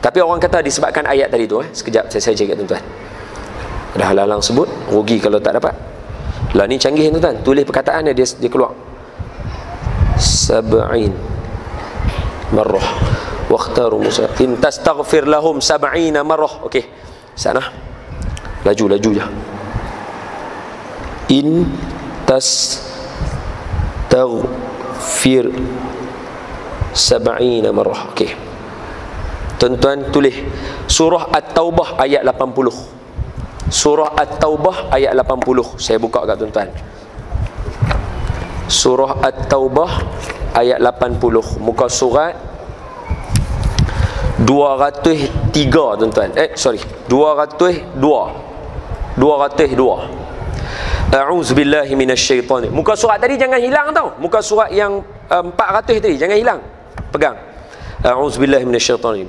Tapi orang kata disebabkan ayat tadi tu. Sekejap saya cari kat tuan-tuan. Dah halang sebut, rugi kalau tak dapat. Lah ni canggih tuan-tuan, tulis perkataan dia keluar. Sab'in marrah waqtaru Musa in tastaghfir lahum 70 marrah. Okey, sana laju je. In tastaghfir 70 marrah. Okey, tuan-tuan tulis surah At-Taubah ayat 80. Surah At-Taubah ayat 80. Saya buka kat tuan-tuan. Surah At-Taubah ayat 80. Muka surat 203 tuan-tuan. 202. A'udzubillahi minasyaitanir. Muka surat tadi jangan hilang tau. Muka surat yang 400 tadi jangan hilang. Pegang. A'udzubillahi minasyaitanir.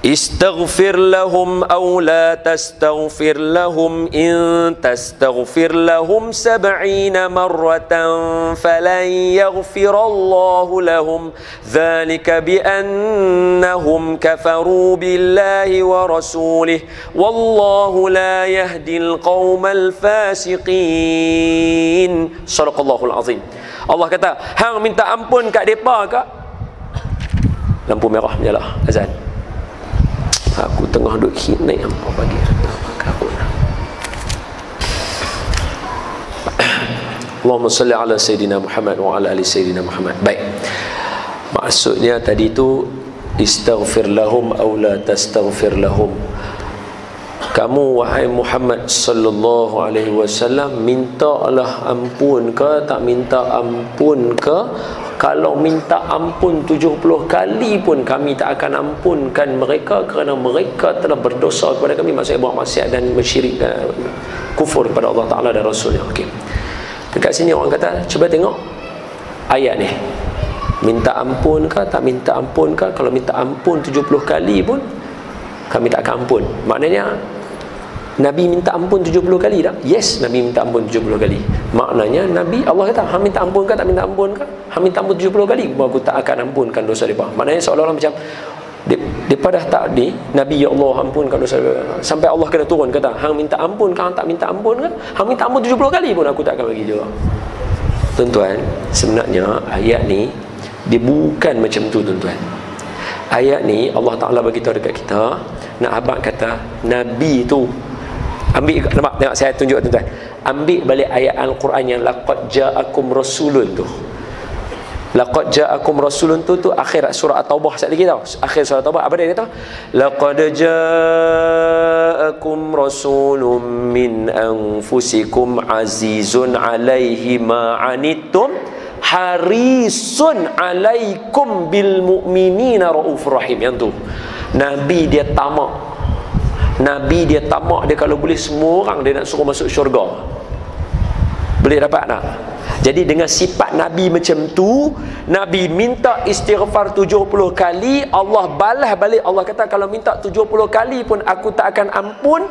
Istaghfir lahum aw la tastaghfir lahum in tastaghfir lahum 70 marratan falan yaghfirallahu lahum dhalika bi annahum kafaru billahi wa rasulih wallahu la yahdil qaumal fasiqin. Sadaqallahul azim. Allah kata, hang minta ampun kat depa ke? Lampu merah menyala, azan. Aku tengah duduk naik apa pagi Allahumma salli ala Sayyidina Muhammad wa ala ali Sayyidina Muhammad. Baik, maksudnya tadi tu istaghfir lahum aw la tastaghfir lahum. Kamu wahai Muhammad sallallahu alaihi wasallam mintalah ampun ke tak minta ampun ke? Kalau minta ampun 70 kali pun kami tak akan ampunkan mereka kerana mereka telah berdosa kepada kami. Maksudnya buat maksiat dan mersyirik dan kufur kepada Allah Ta'ala dan Rasulnya. Okey, dekat sini orang kata, cuba tengok ayat ni, minta ampun ke tak minta ampun ke? Kalau minta ampun 70 kali pun kami tak akan ampun. Maknanya Nabi minta ampun 70 kali tak? Yes, Nabi minta ampun 70 kali. Maknanya Nabi, Allah kata, hang minta ampun ke tak minta ampun ke? Hang minta ampun 70 kali, aku tak akan ampunkan dosa mereka. Maknanya seolah-olah macam mereka dah tak di Nabi, ya Allah ampunkan dosa mereka. Sampai Allah kena turun kata, hang minta ampun ke hang tak minta ampun ke? Hang minta ampun 70 kali pun aku tak akan bagi juga. Tuan-tuan, sebenarnya ayat ni dia bukan macam tu tuan-tuan. Ayat ni Allah Ta'ala beritahu dekat kita, nak abang kata Nabi tu ambil, nampak, tengok saya tunjuk tuan-tuan, ambil balik ayat Al-Quran yang laqad ja'akum rasulun tu. Laqad ja'akum rasulun tu akhir surah At-Taubah sekali lagi tau. Akhir surah At-Taubah apa dia kata? Laqad ja'akum rasulun min anfusikum azizun alaihi ma anittum harisun alaikum bil mu'minina raufur rahim. Yang tu Nabi dia tamak. Nabi dia tamak, dia kalau boleh semua orang dia nak suruh masuk syurga. Boleh dapat tak? Jadi dengan sifat Nabi macam tu, Nabi minta istighfar 70 kali, Allah balas balik. Allah kata kalau minta 70 kali pun aku tak akan ampun.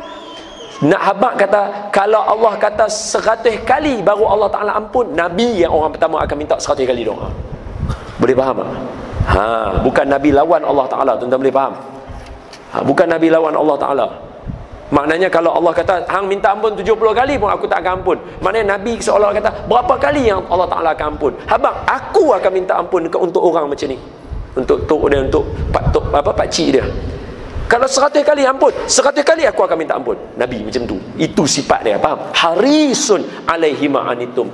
Nak habaq kata kalau Allah kata 100 kali baru Allah Ta'ala ampun, Nabi yang orang pertama akan minta 100 kali doa. Boleh faham tak? Bukan Nabi lawan Allah Ta'ala. Tuan-tuan boleh faham? Bukan Nabi lawan Allah Ta'ala. Maknanya kalau Allah kata hang minta ampun 70 kali pun aku tak akan ampun, maknanya Nabi seolah kata berapa kali yang Allah Ta'ala akan ampun? Habang aku akan minta ampun untuk orang macam ni, untuk tok dia, untuk pakcik dia. Kalau 100 kali ampun, 100 kali aku akan minta ampun. Nabi macam tu. Itu sifat dia, faham? Harisun alaihi ma'anitum,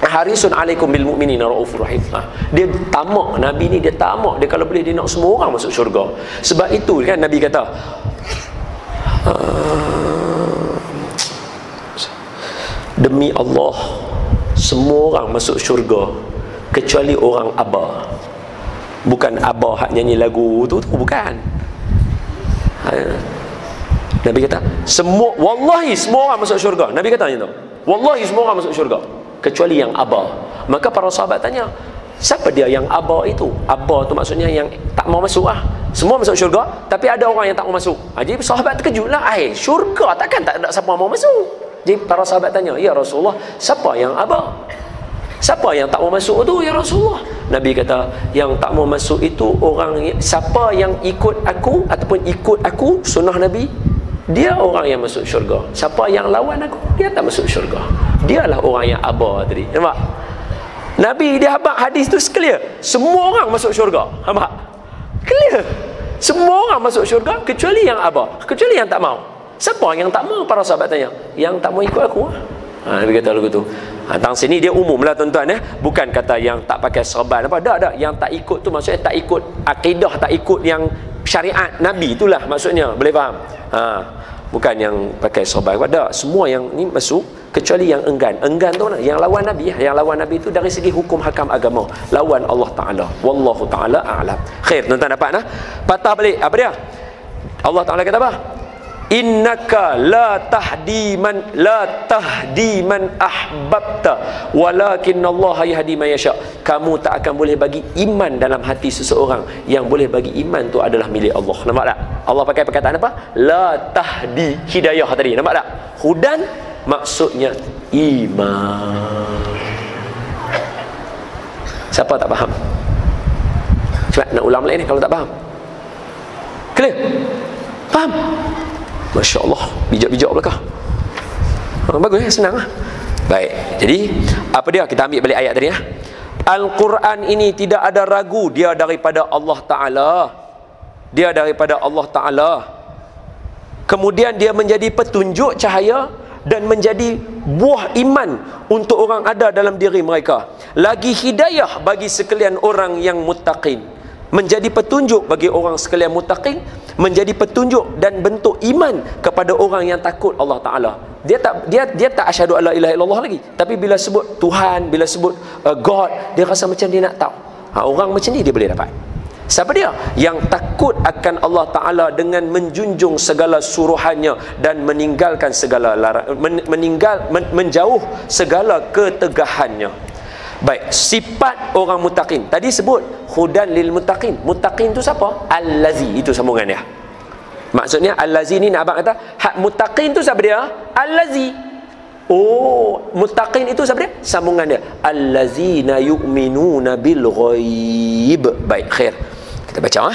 harisun alaikum bil mu'minina raufur rahim. Dia tamak, Nabi ni dia tamak. Dia kalau boleh dia nak semua orang masuk syurga. Sebab itu kan Nabi kata demi Allah, semua orang masuk syurga kecuali orang Abah. Bukan Abah hak nyanyi lagu tu bukan. Nabi kata semua, wallahi semua orang masuk syurga. Nabi kata macam tu, wallahi semua orang masuk syurga kecuali yang Abah. Maka para sahabat tanya, siapa dia yang Abah itu? Abah tu maksudnya yang tak mau masuk lah. Semua masuk syurga tapi ada orang yang tak mau masuk. Jadi sahabat terkejut lah, syurga takkan tak ada siapa mau masuk. Jadi para sahabat tanya, ya Rasulullah, siapa yang Abah? Siapa yang tak mau masuk tu ya Rasulullah? Nabi kata, yang tak mau masuk itu orang, siapa yang ikut aku ataupun ikut aku sunnah Nabi, dia orang yang masuk syurga. Siapa yang lawan aku, dia tak masuk syurga. Dialah orang yang Abah tadi. Nampak? Nabi dia habaq hadis tu clear. Semua orang masuk syurga. Nampak? Clear. Semua orang masuk syurga kecuali yang Abah, kecuali yang tak mau. Siapa yang tak mau? Para sahabat tanya, yang tak mau ikut aku. Nabi kata lagu tu. Tang sini dia umum lah tuan-tuan, bukan kata yang tak pakai serban apa. Dah. Yang tak ikut tu maksudnya tak ikut akidah, tak ikut yang syariat Nabi, itulah maksudnya. Boleh faham? Bukan yang pakai serban apa. Dah, semua yang ni masuk kecuali yang enggan. Enggan tu mana? Yang lawan Nabi. Yang lawan Nabi itu dari segi hukum hakam agama, lawan Allah Ta'ala. Wallahu Ta'ala a'lam. Khair, tuan-tuan dapat nah? Patah balik apa dia? Allah Ta'ala kata apa? Innaka la tahdi man ahbabta walakinnallaha yahdi man yasha. Kamu tak akan boleh bagi iman dalam hati seseorang. Yang boleh bagi iman tu adalah milik Allah. Nampak tak? Allah pakai perkataan apa? La tahdi, hidayah tadi. Nampak tak? Hudan maksudnya iman. Siapa tak faham? Cuba nak ulang lagi ni kalau tak faham. Clear? Faham? Masya Allah, bijak-bijak belakang. Bagus, senang lah. Baik, jadi apa dia? Kita ambil balik ayat tadi. Al-Quran ini tidak ada ragu, dia daripada Allah Ta'ala. Dia daripada Allah Ta'ala. Kemudian dia menjadi petunjuk cahaya dan menjadi buah iman untuk orang ada dalam diri mereka. Lagi hidayah bagi sekalian orang yang muttaqin. Menjadi petunjuk bagi orang sekalian muttaqin, menjadi petunjuk dan bentuk iman kepada orang yang takut Allah Ta'ala. Dia tak asyhadu alla ilaha illallah lagi, tapi bila sebut Tuhan, bila sebut God, dia rasa macam dia nak tahu. Orang macam ni dia boleh dapat. Siapa dia? Yang takut akan Allah Ta'ala dengan menjunjung segala suruhannya dan meninggalkan segala menjauh segala ketegahannya. Baik, sifat orang muttaqin. Tadi sebut hudan lil muttaqin. Muttaqin tu siapa? Allazi, itu sambungan dia. Maksudnya allazi ni nak abang kata, hak muttaqin tu siapa dia? Allazi. Oh, muttaqin itu siapa dia? Sambungan dia. Allazina yu'minuna bil ghaib. Baik, khair. Kita baca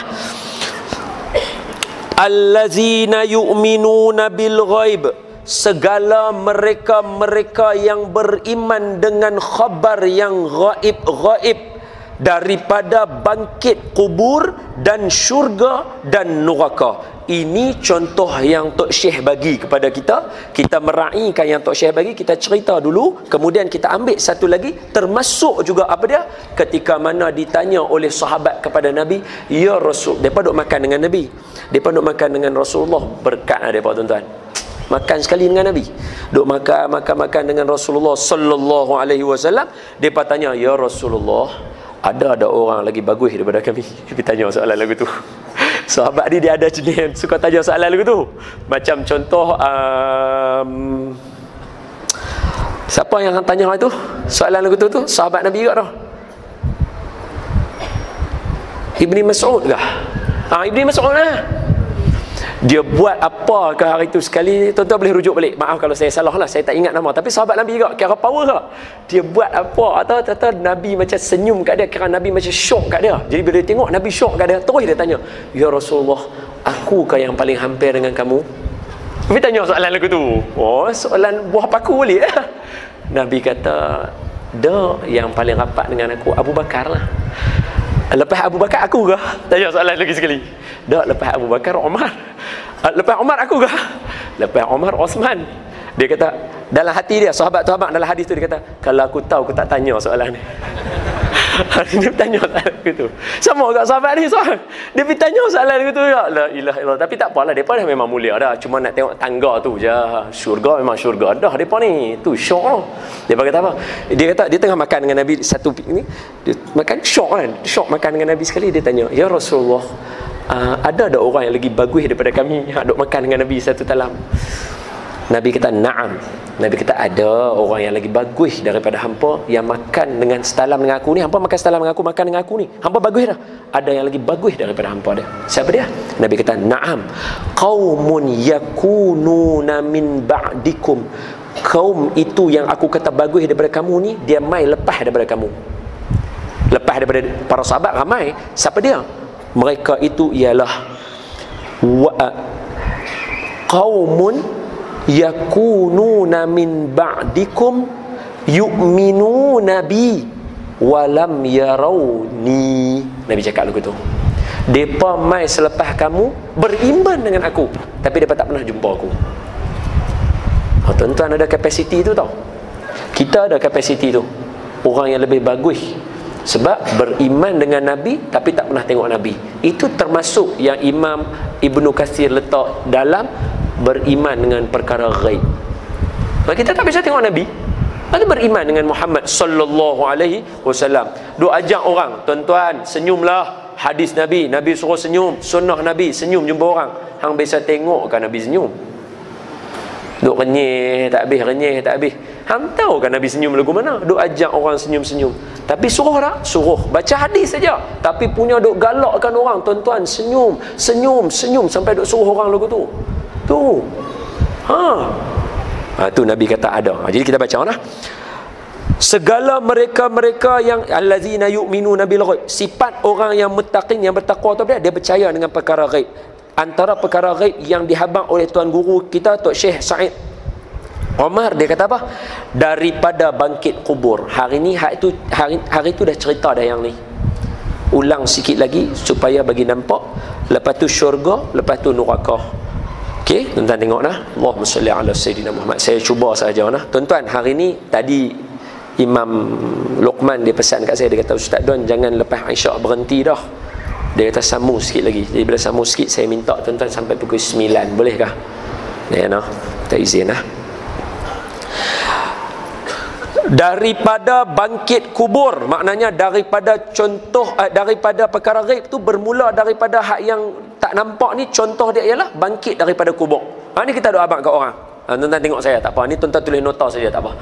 Allazina yu'minuna bil ghaib. Segala mereka-mereka yang beriman dengan khabar yang gaib-gaib daripada bangkit kubur dan syurga dan neraka. Ini contoh yang Tok Syekh bagi kepada kita. Kita meraihkan yang Tok Syekh bagi, kita cerita dulu, kemudian kita ambil satu lagi, termasuk juga apa dia? Ketika mana ditanya oleh sahabat kepada Nabi, ya Rasul, mereka duk makan dengan Nabi, mereka duk makan dengan Rasulullah, berkat mereka tuan-tuan. Makan sekali dengan Nabi, duk makan dengan Rasulullah sallallahu alaihi wasallam. Depa tanya, ya Rasulullah, ada orang lagi bagus daripada kami? Kita tanya soalan lagu tu. Sahabat ni dia ada jenis yang suka tanya soalan lagu tu. Macam contoh siapa yang tanya itu soalan lagu tu sahabat Nabi juga tu. Ibni Mas'ud kah? Ibni Mas'ud lah. Dia buat apa ke hari itu sekali, tuan-tuan boleh rujuk balik. Maaf kalau saya salah lah, saya tak ingat nama. Tapi sahabat Nabi juga, kira power lah. Dia buat apa, atau Nabi macam senyum kat dia, kira Nabi macam syok kat dia. Jadi bila dia tengok Nabi syok kat dia, terus dia tanya, ya Rasulullah, akukah yang paling hampir dengan kamu? Nabi tanya soalan lagu tu. Oh, soalan buah paku boleh lah. Nabi kata, yang paling rapat dengan aku Abu Bakar lah. Lepas Abu Bakar aku ke? Tanya soalan lagi sekali. Lepas Abu Bakar Umar. Lepas Umar aku ke? Lepas Umar Osman. Dia kata dalam hati dia, sahabat dalam hadis tu dia kata, kalau aku tahu aku tak tanya soalan ni. Dia bertanya soalan gitu. Sama kat sahabat ni soal. Dia bertanya soalan gitu, ya la ilaha illallah. Tapi tak apalah, depa dah memang mulia dah. Cuma nak tengok tangga tu je. Syurga memang syurga dah depa ni. Tu syok lah. Depa kata apa? Dia kata dia tengah makan dengan Nabi satu ni. Dia makan syok kan. Syok makan dengan Nabi sekali, dia tanya, "Ya Rasulullah, ada orang yang lagi bagus daripada kami yang duk makan dengan Nabi satu talam?" Nabi kata, "Na'am." Nabi kata, ada orang yang lagi bagus daripada hampa yang makan dengan setalam dengan aku ni. Hampa makan setalam dengan aku, makan dengan aku ni. Hampa bagus dah. Ada yang lagi bagus daripada hampa dia. Siapa dia? Nabi kata, "Na'am. Qaumun yakununa min ba'dikum." Kaum itu yang aku kata bagus daripada kamu ni, dia mai lepas daripada kamu. Lepas daripada para sahabat ramai. Siapa dia? Mereka itu ialah qaumun yakununa min ba'dikum yu'minuna bi walam yarawni. Nabi cakap begitu. Depa mai selepas kamu beriman dengan aku, tapi depa tak pernah jumpa aku. Tuan-tuan ada kapasiti tu tau. Kita ada kapasiti tu. Orang yang lebih bagus sebab beriman dengan Nabi tapi tak pernah tengok Nabi. Itu termasuk yang Imam Ibnu Katsir letak dalam beriman dengan perkara ghaib. Kita tak bisa tengok Nabi, tapi beriman dengan Muhammad sallallahu alaihi wasallam. Duk ajak orang, tuan-tuan senyumlah, hadis Nabi, Nabi suruh senyum, sunnah Nabi, senyum jumpa orang. Hang biasa tengok kan Nabi senyum? Duk renyeh tak habis, renyeh tak habis. Hang tahu kan Nabi senyum lagu mana? Duk ajak orang senyum-senyum. Tapi suruh tak? Suruh. Baca hadis saja. Tapi punya duk galakkan orang, tuan-tuan, senyum, senyum, senyum sampai duk suruh orang lagu tu. Tu. Tu Nabi kata ada. Jadi kita baca lah. Segala mereka-mereka yang allazina yu'minuna bil ghaib, sifat orang yang muttaqin, yang bertakwa tu dia percaya dengan perkara ghaib. Antara perkara ghaib yang dihabaq oleh tuan guru kita Tok Syekh Said Omar, dia kata apa? Daripada bangkit kubur. Hari itu dah cerita dah yang ni. Ulang sikit lagi supaya bagi nampak. Lepas tu syurga, lepas tu neraka. Okey, tuan-tuan tengok dah. Allahumma salli ala Sayyidina Muhammad. Saya cuba saja nah. Tuan-tuan, hari ni tadi Imam Luqman dia pesan kat saya, dia kata, "Ustaz Don, jangan lepas Isyak berhenti dah." Dia kata sambung sikit lagi. Jadi bila sambung sikit, saya minta tuan-tuan sampai pukul 9. Bolehkah? Ya nah. Kita izin nah. Daripada bangkit kubur, maknanya daripada contoh daripada perkara ghaib tu bermula daripada hak yang tak nampak ni. Contoh dia ialah bangkit daripada kubur. Ni kita doa abang kat orang. Tuan-tuan tengok saya, tak apa. Ni tuan-tuan tulis nota saja, tak apa.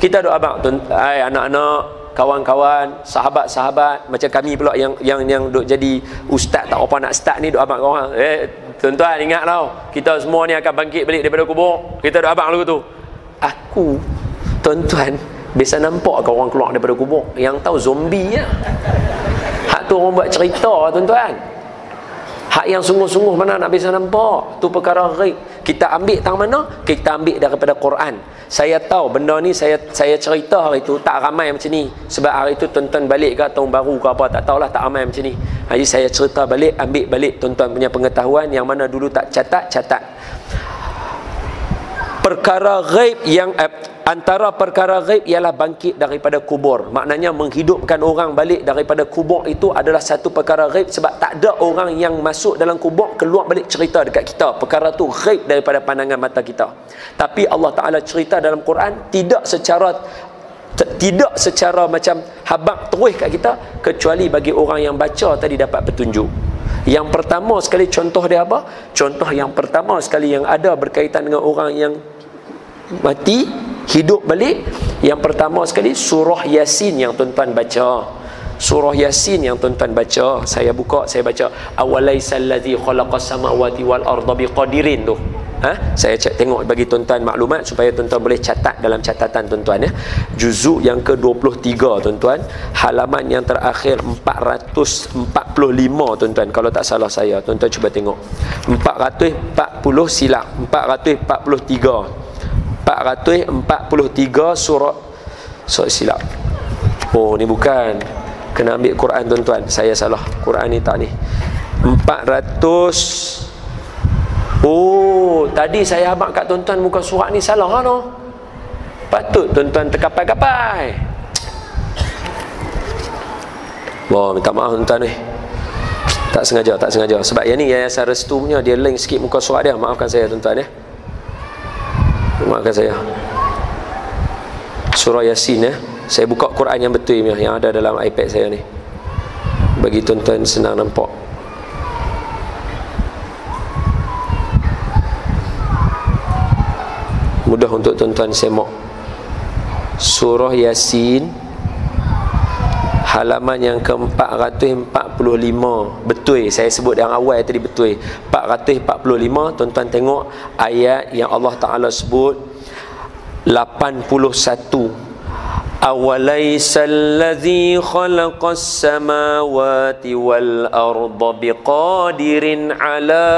Kita doa abang, anak-anak, kawan-kawan, sahabat-sahabat macam kami pula yang duk jadi ustaz tak apa nak start ni, doa abang kat orang. Tuan-tuan ingat tau, kita semua ni akan bangkit balik daripada kubur. Kita doa abang lagu tu. Aku, tuan-tuan, biasa nampak ke orang keluar daripada kubur? Yang tahu zombie ya. Hak tu orang buat cerita, tuan-tuan. Hak yang sungguh-sungguh mana nak biasa nampak? Tu perkara ghaib. Kita ambil tang mana? Kita ambil daripada Quran. Saya tahu benda ni, saya cerita hari tu tak ramai macam ni. Sebab hari tu tuan-tuan balik ke tahun baru ke apa, tak tahulah, tak ramai macam ni. Jadi saya cerita balik, ambil balik tuan-tuan punya pengetahuan yang mana dulu tak catat. Perkara ghaib yang antara perkara ghaib ialah bangkit daripada kubur. Maknanya menghidupkan orang balik daripada kubur itu adalah satu perkara ghaib, sebab tak ada orang yang masuk dalam kubur keluar balik cerita dekat kita. Perkara tu ghaib daripada pandangan mata kita. Tapi Allah Ta'ala cerita dalam Quran tidak secara macam habaq terus kat kita, kecuali bagi orang yang baca tadi dapat petunjuk. Yang pertama sekali contoh dia apa? Contoh yang pertama sekali yang ada berkaitan dengan orang yang mati hidup balik, yang pertama sekali surah Yasin yang tuan-tuan baca. Surah Yasin yang tuan-tuan baca, saya buka, saya baca awalaisal ladzi khalaqas samawati wal arda biqadirin tu. Saya tengok bagi tuan-tuan maklumat supaya tuan-tuan boleh catat dalam catatan tuan-tuan ya. Juzuk yang ke-23 tuan-tuan, halaman yang terakhir 445 tuan-tuan, kalau tak salah saya. Tuan-tuan cuba tengok. 440 silap, 443 surah silap. Oh ni bukan, kena ambil Quran tuan-tuan, saya salah. Quran ni tak ni 400. Oh tadi saya habaq kat tuan-tuan muka surat ni salah kan no? Patut tuan-tuan terkapai-kapai. Wah, minta maaf tuan-tuan ni. Tak sengaja. Sebab yang ni Yayasan Restu punya, dia link sikit muka surat dia. Maafkan saya tuan-tuan ya. Maafkan saya. Surah Yasin ya. Saya buka Quran yang betul punya, yang ada dalam iPad saya ni, bagi tuan-tuan senang nampak. Mudah untuk tuan-tuan semak. Surah Yasin halaman yang ke-445. Betul, saya sebut yang awal tadi betul. 445, tuan-tuan tengok ayat yang Allah Ta'ala sebut 81. Awalaysal ladzi khalaqas samawati wal arda biqadirin ala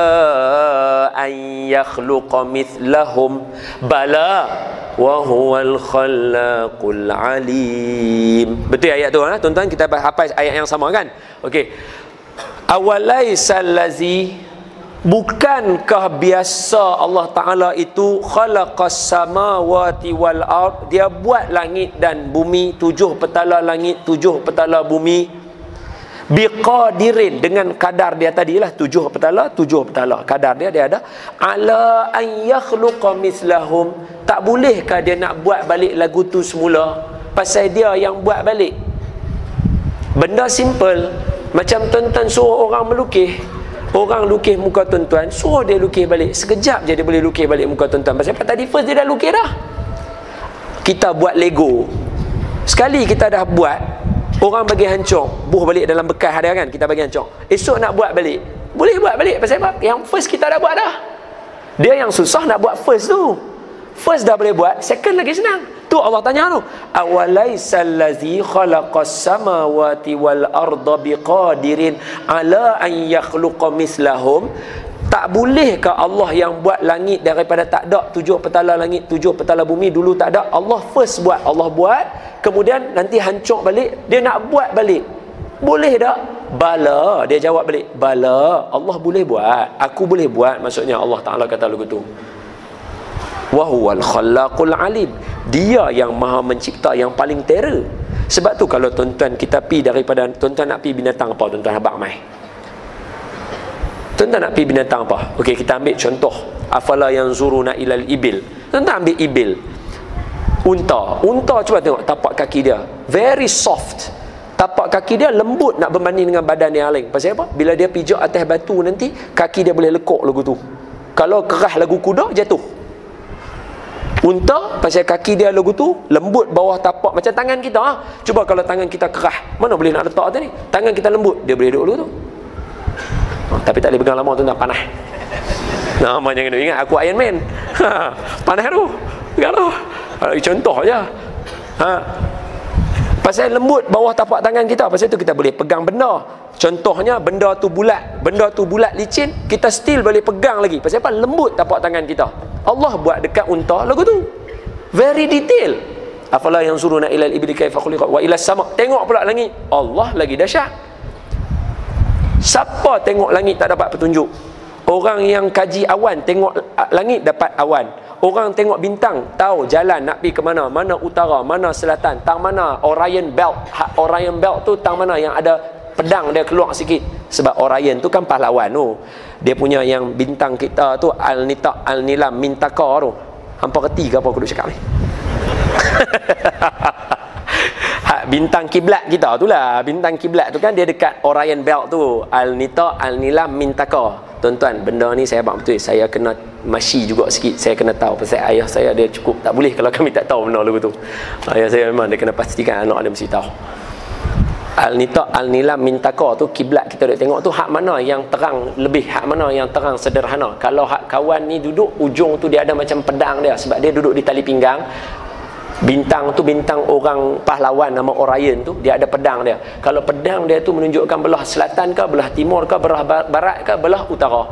an yakhluqa mithlahum bala wa huwal khallaqul alim. Betul ayat tu ha? Tuan-tuan, kita hafal ayat yang sama kan? Okey. Awalaysal ladzi, bukankah biasa Allah Ta'ala itu khalaqas samawati wal ard, dia buat langit dan bumi, 7 petala langit, 7 petala bumi, biqadirin, dengan kadar dia tadilah 7 petala kadar dia ada, ala an yakhluqa mislahum, tak bolehkah dia nak buat balik lagu tu semula, pasal dia yang buat balik. Benda simple, macam tuan-tuan suruh orang melukis, orang lukis muka tuan-tuan, suruh dia lukis balik, sekejap je dia boleh lukis balik muka tuan-tuan. Pasal tadi first dia dah lukis dah. Kita buat Lego, sekali kita dah buat, orang bagi hancur, buh balik dalam bekas dia kan, kita bagi hancur. Esok nak buat balik, boleh buat balik. Pasal apa? Yang first kita dah buat dah. Dia yang susah nak buat first tu. First dah boleh buat, second lagi senang. Tu Allah tanya tu, awalaysal ladzi khalaqas samawati wal arda biqadirin ala an yakhluqa mislahum, tak bolehkah Allah yang buat langit daripada tak ada, 7 petala langit, 7 petala bumi, dulu tak ada, Allah first buat, Allah buat, kemudian nanti hancur balik, dia nak buat balik, boleh tak? Bala, dia jawab balik, bala, Allah boleh buat, aku boleh buat. Maksudnya Allah Ta'ala kata lagu tu, wahuwal khallaqul alim, dia yang maha mencipta, yang paling terror. Sebab tu kalau tuan-tuan kita pi daripada, tuan-tuan nak pi binatang apa, tuan-tuan habaq mai, tuan-tuan nak pi binatang apa? Okey, kita ambil contoh, afala yanzuruna ilal ibil, tuan-tuan ambil ibil, unta cuba tengok tapak kaki dia, very soft, tapak kaki dia lembut nak berbanding dengan badan yang lain. Pasal apa? Bila dia pijak atas batu nanti, kaki dia boleh lekuk lagu tu. Kalau keras lagu kuda, jatuh. Unta, pasal kaki dia lagu tu lembut, bawah tapak macam tangan kita ha? Cuba kalau tangan kita keras, mana boleh nak letak tadi? Tangan kita lembut, dia boleh duduk lagu tu. Tapi tak boleh pegang lama tu, nak panas. Nama jangan duk ingat aku Iron Man. Panas tu. Pegang tu. Contoh je. Pasal lembut bawah tapak tangan kita, pasal tu kita boleh pegang benda. Contohnya benda tu bulat licin, kita still boleh pegang lagi. Pasal apa? Lembut tapak tangan kita. Allah buat dekat unta lagu tu, very detail. Afala yanzuruna ilal ibli kaifa khuliqat wa ilas sama, tengok pula langit, Allah lagi dahsyat. Siapa tengok langit tak dapat petunjuk? Orang yang kaji awan tengok langit dapat awan. Orang tengok bintang tahu jalan nak pergi ke mana, mana utara, mana selatan, tang mana Orion Belt. Orion Belt tu tang mana yang ada pedang dia keluar sikit. Sebab Orion tu kan pahlawan tu. Dia punya yang bintang kita tu Al-Nita, Al-Nilam, Mintaka tu. Hampa reti ke apa aku duk cakap ni? Bintang kiblat kita tu lah. Bintang kiblat tu kan dia dekat Orion Belt tu. Al-Nita, Al-Nilam, Mintaka. Tuan-tuan, benda ni saya abang betul, saya kena masyi juga sikit, saya kena tahu. Pasal ayah saya dia cukup tak boleh kalau kami tak tahu benda lagu tu. Ayah saya memang dia kena pastikan anak dia mesti tahu. Al-Nita, Al-Nilam, Mintaka tu kiblat kita duk tengok tu, hak mana yang terang lebih, hak mana yang terang sederhana. Kalau hak kawan ni duduk ujung tu dia ada macam pedang dia, sebab dia duduk di tali pinggang. Bintang tu bintang orang pahlawan nama Orion tu, dia ada pedang dia. Kalau pedang dia tu menunjukkan belah selatan ke, belah timur ke, belah barat ke, belah utara.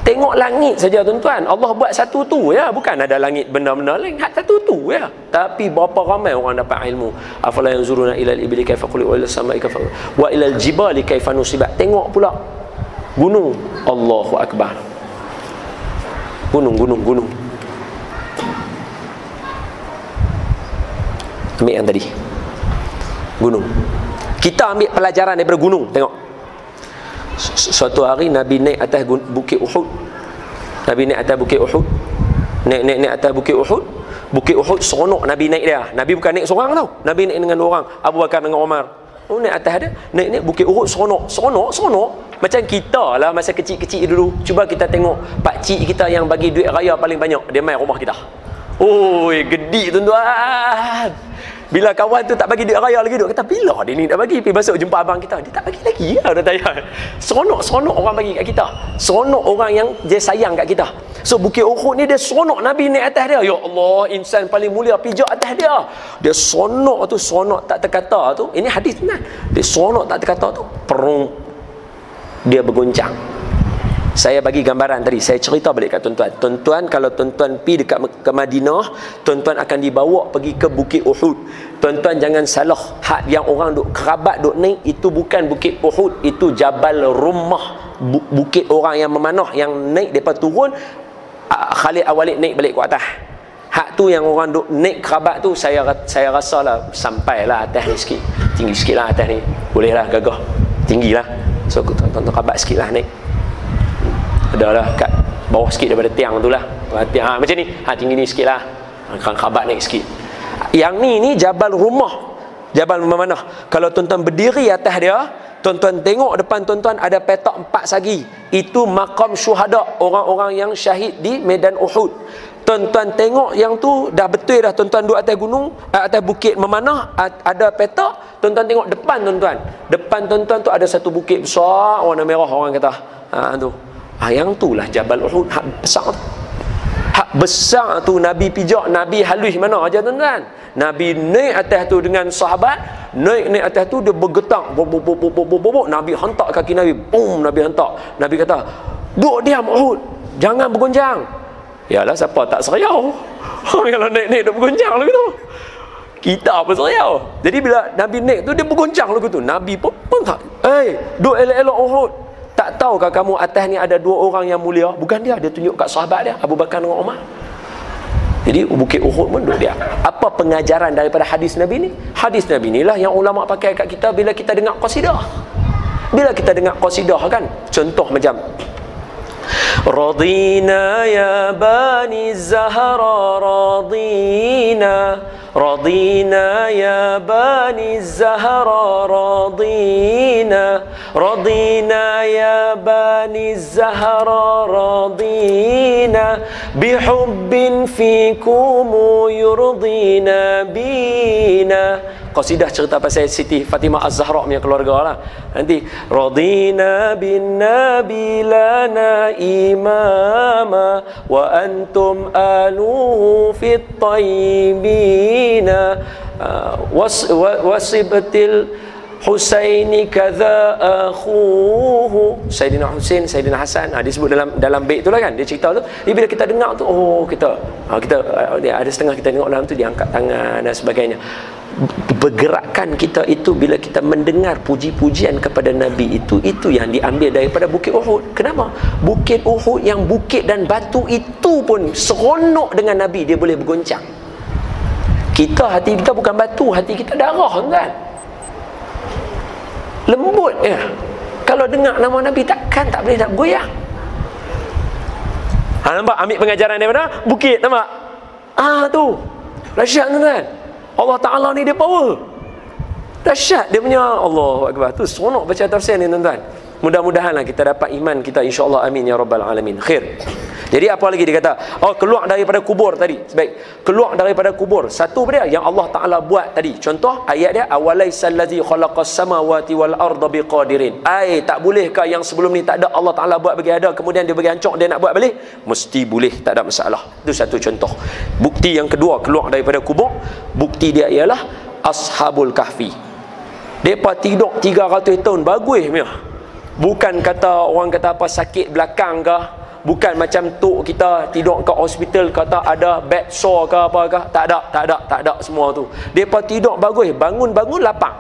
Tengok langit saja tuan-tuan, Allah buat satu tu ya, bukan ada langit benda-benda lain, hak satu tu ya. Tapi berapa ramai orang dapat ilmu. Afala yanzuruna ilal ibli kaifa khuliqat wa ilal samai kaifa wa ilal jibali kaifa nusibat. Tengok pula gunung, Allahu akbar. Gunung. Ambil yang tadi, gunung. Kita ambil pelajaran daripada gunung. Tengok, suatu hari Nabi naik atas bukit Uhud. Nabi naik atas bukit Uhud. Naik atas bukit Uhud. Bukit Uhud seronok Nabi naik dia. Nabi bukan naik seorang tau. Nabi naik dengan dua orang, Abu Bakar dengan Umar. Oh, naik atas dia. Naik bukit Uhud seronok. Macam kita lah masa kecil-kecil dulu. Cuba kita tengok pak cik kita yang bagi duit raya paling banyak, dia main rumah kita. Oi, gede tuan-tuan. Bila kawan tu tak bagi duit raya lagi, duk kata bila dia ni nak bagi, pergi masuk jumpa abang kita, dia tak bagi lagi lah, dia tanya. Seronok orang bagi kat kita. Seronok orang yang dia sayang kat kita. So bukit Uhud ni dia seronok Nabi naik atas dia. Ya Allah, insan paling mulia pijak atas dia. Dia seronok tu, seronok tak terkata tu. Ini hadis kan. Dia seronok tak terkata tu, perung dia bergoncang. Saya bagi gambaran tadi, saya cerita balik kat tuan-tuan. Tuan-tuan, kalau tuan-tuan pergi dekat ke Madinah, tuan-tuan akan dibawa pergi ke bukit Uhud. Tuan-tuan jangan salah, hak yang orang duk kerabat duk naik itu bukan bukit Uhud, itu Jabal Rummah. Bukit orang yang memanah, yang naik depa turun, Khalid Awalid naik balik ke atas. Hak tu yang orang duk naik kerabat tu, saya rasa lah sampailah atas ni sikit. Tinggi sikit lah atas ni. Boleh lah gagah. Tinggi lah. So tuan-tuan kerabat sikit lah naik. Adalah kat bawah sikit daripada tiang tu lah. Tiang macam ni, tinggi ni sikit lah. Kerabat naik sikit. Yang ni Jabal Rummah, Jabal memanah. Kalau tuan-tuan berdiri atas dia, tuan-tuan tengok depan tuan-tuan ada petak 4 sagi. Itu makam syuhada, orang-orang yang syahid di medan Uhud. Tuan-tuan tengok yang tu dah betul dah. Tuan-tuan duduk atas gunung, atas bukit memanah, ada petak. Tuan-tuan tengok depan tuan-tuan. Depan tuan-tuan tu ada satu bukit besar warna merah, orang kata. Tu. Yang tu lah Jabal Uhud. Hak besar tu. Hak besar tu Nabi pijak, Nabi halus mana aja tuan-tuan. Nabi naik atas tu dengan sahabat, naik atas tu dia bergetak, Nabi hantar kaki Nabi, boom, Nabi hantar. Nabi kata, duduk diam Uhud, jangan bergoncang. Yalah, siapa tak seriau? Kalau naik duk bergoncang lagu tu. Kita apa seriau? Jadi bila Nabi naik tu dia bergoncang lagu tu. Nabi pun tak, duduk elok-elok Uhud. Tak tahukah kamu atas ni ada 2 orang yang mulia? Bukan dia tunjuk kat sahabat dia, Abu Bakar dengan Umar. Jadi bukit Uhud pun duduk dia. Apa pengajaran daripada hadis Nabi ni? Hadis Nabi ni lah yang ulama pakai kat kita bila kita dengar qasidah. Bila kita dengar qasidah kan, contoh macam Radina ya bani Zahra radina, radina ya bani Zahra radina, radina ya bani Zahra radina, bihubbin fikum yurdina bina. Qasidah cerita pasal Siti Fatimah Az-Zahra punya keluarga lah. Nanti radina bin nabi lana imama wa antum aluhu fit tayyibina wasibtil Husaini kadza akhuhu. Sayyidina Husain, Sayyidina Hasan, disebut dalam bait tu lah kan. Dia cerita tu. Bila kita dengar tu, kita ada setengah kita tengok dalam tu dia angkat tangan dan sebagainya. Pergerakan kita itu bila kita mendengar puji-pujian kepada Nabi itu yang diambil daripada bukit Uhud. Kenapa? Bukit Uhud yang bukit dan batu itu pun seronok dengan Nabi, dia boleh bergoncang. Kita, hati kita bukan batu, hati kita darah kan. Lembut ya. Kalau dengar nama Nabi tak boleh nak goyang. Nampak ambil pengajaran daripada bukit, nampak? Tu. Dahsyat tuan-tuan. Allah Ta'ala ni dia power. Dahsyat dia punya. Allahu Akbar. Tu seronok baca tafsir ni tuan-tuan. Mudah-mudahanlah kita dapat iman kita, insya-Allah, amin ya rabbal alamin. Khair. Jadi apa lagi dia kata? Keluar daripada kubur tadi. Baik, keluar daripada kubur. Satu dia yang Allah Taala buat tadi. Contoh ayat dia, awalaisal ladzi khalaqas samawati wal arda biqadirin. Tak bolehkah yang sebelum ni tak ada Allah Taala buat bagi ada, kemudian dia bagi hancur, dia nak buat balik? Mesti boleh, tak ada masalah. Itu satu contoh. Bukti yang kedua keluar daripada kubur, bukti dia ialah Ashabul Kahfi. Depa tidur 300 tahun bagus punya. Bukan kata orang kata apa sakit belakang ke, bukan macam tok kita tidur kat hospital kata ada bed sore ke apa ke. Tak ada semua tu. Depa tidur bagus, bangun lapang.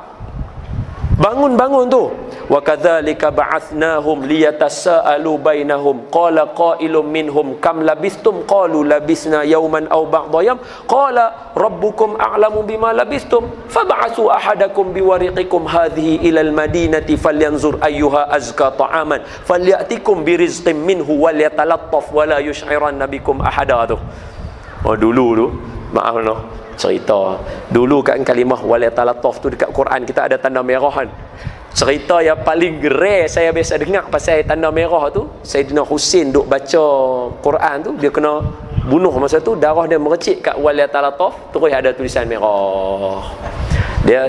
Bangun-bangun tu. Wa kadzalika ba'athnahum liyatasaalu bainahum qala qailum minhum kam labistum qalu labisna yawman aw ba'dha yawm qala rabbukum a'lamu bima labistum fab'athu ahadakum biwariqikum hadhihi ila al-madinati falyanzur ayyuha azka ta'aman falyatikum birizqin minhu walyatalattaf wala yush'iranna bikum ahada tu. Oh dulu tu, maaf noh, cerita dulu kan kalimah walyatalattaf tu dekat Quran kita ada tanda merah kan. Cerita yang paling rare saya biasa dengar pasal tanda merah tu, Sayyidina Husin duk baca Quran tu, dia kena bunuh masa tu, darah dia merecik kat walyatalataf, terus ada tulisan merah. Dia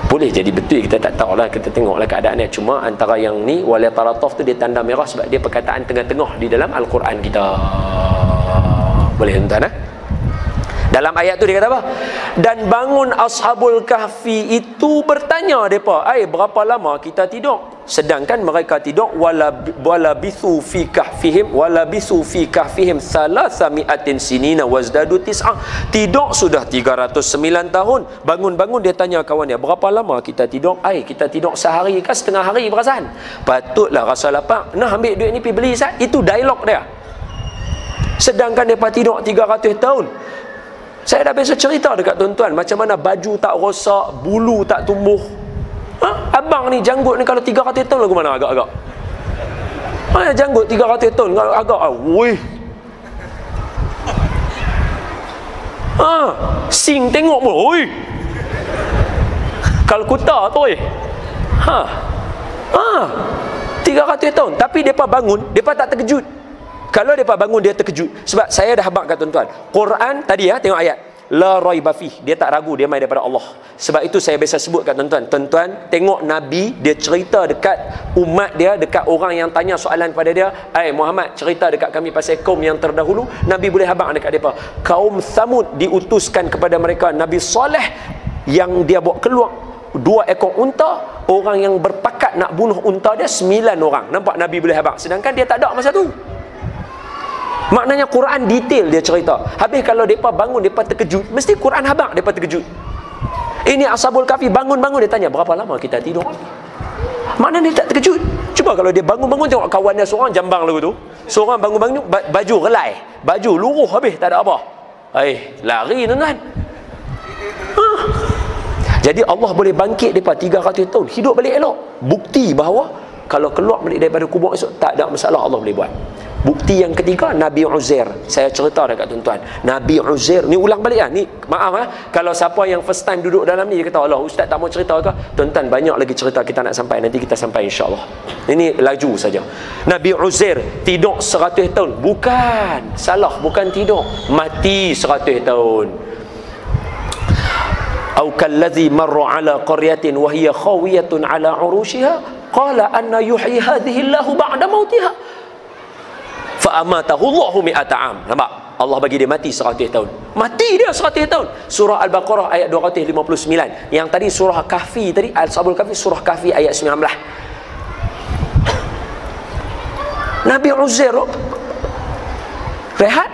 boleh jadi betul, kita tak tahulah, kita tengoklah keadaannya. Cuma antara yang ni walyatalataf tu dia tanda merah sebab dia perkataan tengah-tengah di dalam Al-Quran kita. Boleh tuan-tuan Dalam ayat tu dia kata apa? Dan bangun ashabul kahfi itu bertanya depa, berapa lama kita tidur? Sedangkan mereka tidur wala bisu fi kahfihim salasami'atin sinina wazdadu tis'ah. Tidur sudah 309 tahun. Bangun-bangun dia tanya kawan dia, berapa lama kita tidur? Kita tidur sehari ke setengah hari perasan? Patutlah rasa lapar. Nah ambil duit ni pergi beli sat. Itu dialog dia. Sedangkan depa tidur 300 tahun. Saya dah biasa cerita dekat tuan-tuan macam mana baju tak rosak, bulu tak tumbuh. Abang ni janggut ni kalau 300 tahun lagu mana agak-agak. Janggut 300 tahun kalau agak woi. Sing tengok pun oi. Kalkuta tu 300 tahun tapi depa bangun, depa tak terkejut. Kalau mereka bangun dia terkejut. Sebab saya dah habaq kat tuan-tuan, Quran tadi tengok ayat la raiba fih, dia tak ragu, dia mai daripada Allah. Sebab itu saya biasa sebut kat tuan-tuan, tengok Nabi dia cerita dekat umat dia, dekat orang yang tanya soalan kepada dia, Muhammad cerita dekat kami pasal kaum yang terdahulu. Nabi boleh habaq dekat mereka. Kaum Samud diutuskan kepada mereka Nabi Saleh yang dia bawa keluar 2 ekor unta. Orang yang berpakat nak bunuh unta dia 9 orang. Nampak Nabi boleh habaq, sedangkan dia tak ada masa tu. Maknanya Quran detail dia cerita. Habis kalau mereka bangun, mereka terkejut, mesti Quran habaq mereka terkejut. Ini ashabul kahfi bangun-bangun dia tanya, berapa lama kita tidur? Maknanya dia tak terkejut. Cuba kalau dia bangun-bangun tengok kawan dia seorang jambang lagu tu, seorang bangun-bangun baju relai, baju luruh habis tak ada apa. Lari tuan-tuan. Jadi Allah boleh bangkit mereka 300 tahun hidup balik elok. Bukti bahawa kalau keluar balik daripada kubur esok tak ada masalah, Allah boleh buat. Bukti yang ketiga, Nabi Uzair. Saya cerita dekat tuan-tuan, Nabi Uzair ni ulang balik ni maaf kalau siapa yang first time duduk dalam ni dia kata, Allah ustaz tak mau cerita ke? Tuan-tuan banyak lagi cerita kita nak sampai, nanti kita sampai insya-Allah. Ini laju saja. Nabi Uzair tidur 100 tahun. Bukan, salah, bukan tidur, mati 100 tahun. Au kallazi marra ala qaryatin wa hiya khawiyatun ala urushiha qala anna yuhyi hadhihi Allahu ba'da mautiha fa'amatahu Allahu mi'ata am. Nampak? Allah bagi dia mati 100 tahun. Mati dia 100 tahun. Surah Al-Baqarah ayat 259. Yang tadi surah Kahfi tadi, Al-Sabul Kahfi, surah Kahfi ayat 19. Nabi Uzair rehat,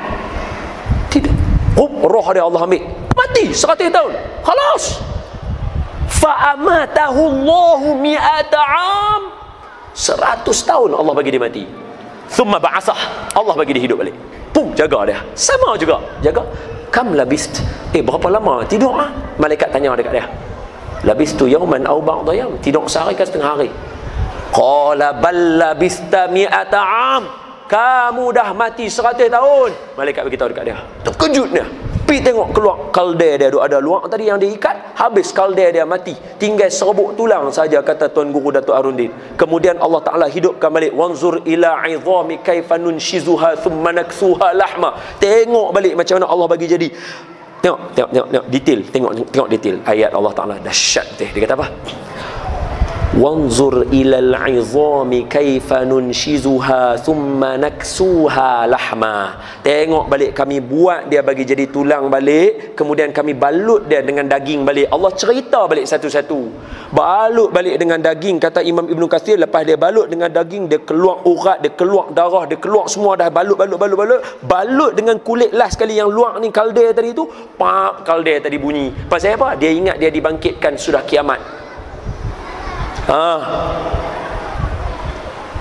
tidak, roh dia Allah ambil, mati 100 tahun. Khalas. Fa'amatahu Allahu mi'ata am. 100 tahun Allah bagi dia mati. Thumma ba'asah, Allah bagi dia hidup balik. Jaga dia. Sama juga, jaga. Kam labist, berapa lama tidur? Malaikat tanya dekat dia, labistu yawman aw ba'dha yawm, tidur sehari ke setengah hari? Qala bal labista mi'ata am, kamu dah mati 100 tahun. Malaikat beritahu dekat dia. Terkejut dia. Pergi tengok keluar kalde dia ada luar tadi yang diikat, habis kalde dia mati, tinggal serbuk tulang saja, kata Tuan Guru Datuk Arundin. Kemudian Allah Taala hidupkan balik. Wanzur ila 'idhami kaifa nunshizuha thumma naksuha lahma. Tengok balik macam mana Allah bagi jadi. Tengok detail, tengok detail ayat Allah Taala dahsyat dia kata apa? Wanzur ilal 'idhami kaifa nunshizuha thumma naksuha lahma. Tengok balik, kami buat dia bagi jadi tulang balik, kemudian kami balut dia dengan daging balik. Allah cerita balik satu-satu. Balut balik dengan daging, kata Imam Ibn Kathir, lepas dia balut dengan daging, dia keluar urat, dia keluar darah, dia keluar semua, dah balut dengan kulit last sekali yang luar ni kalde tadi tu, kalde tadi bunyi. Pasal apa? Dia ingat dia dibangkitkan sudah kiamat.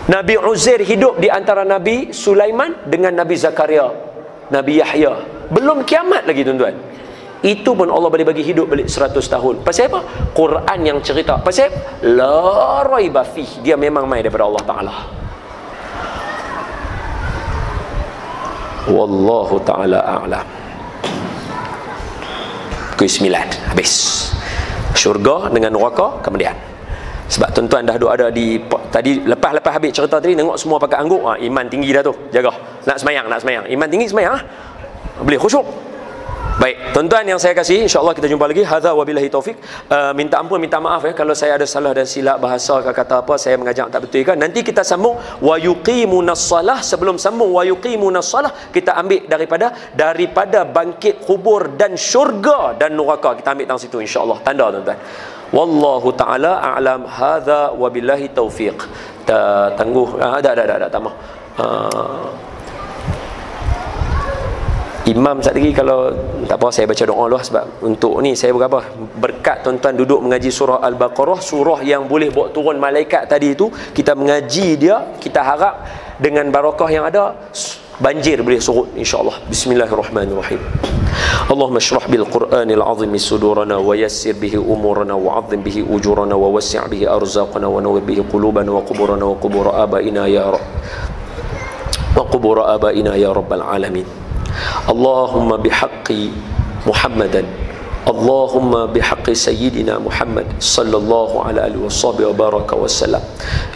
Nabi Uzair hidup di antara Nabi Sulaiman dengan Nabi Zakaria, Nabi Yahya. Belum kiamat lagi tuan-tuan. Itu pun Allah boleh bagi hidup balik 100 tahun. Pasal apa? Quran yang cerita. Pasal la raiba fih, dia memang mai daripada Allah Ta'ala. Wallahu ta'ala a'lam. Pukul 9 habis. Syurga dengan neraka kemudian. Sebab tuan-tuan dah ada di tadi, lepas habis cerita tadi, tengok semua pakai angguk. Iman tinggi dah tu. Jaga. Nak semayang. Iman tinggi semayang. Boleh khusyuk. Baik, tuan-tuan yang saya kasih, insya-Allah kita jumpa lagi. Hadza wabillahi taufik. Minta ampun, minta maaf kalau saya ada salah dan silap bahasa ke kata apa, saya mengajak tak betul kan. Nanti kita sambung wa yuqimunas salah. Sebelum sambung wa yuqimunas salah, kita ambil daripada bangkit kubur dan syurga dan neraka. Kita ambil dalam situ insya-Allah. Tanda tuan-tuan. Wallahu ta'ala a'lam. Hadza wabillahi taufik. Tangguh. Tak mau. Imam saat lagi, kalau tak apa saya baca doa dulu, sebab untuk ni saya berapa berkat tuan-tuan duduk mengaji surah Al-Baqarah, surah yang boleh buat turun malaikat tadi itu, kita mengaji dia, kita harap dengan barakah yang ada banjir boleh surut insya-Allah. Bismillahirrahmanirrahim. Allahumma shrah bil Qur'anil azim sudurana wa yassir bihi umurana wa 'azzim bihi ujurana wa wassi' bihi arzaqana wa nawwir bihi qulubana wa quburana wa qubur abaina ya rabbal alamin. Allahumma bihaqqi Muhammadan, Allahumma bihaqqi Sayyidina Muhammad sallallahu alaihi wa baraka wasallam.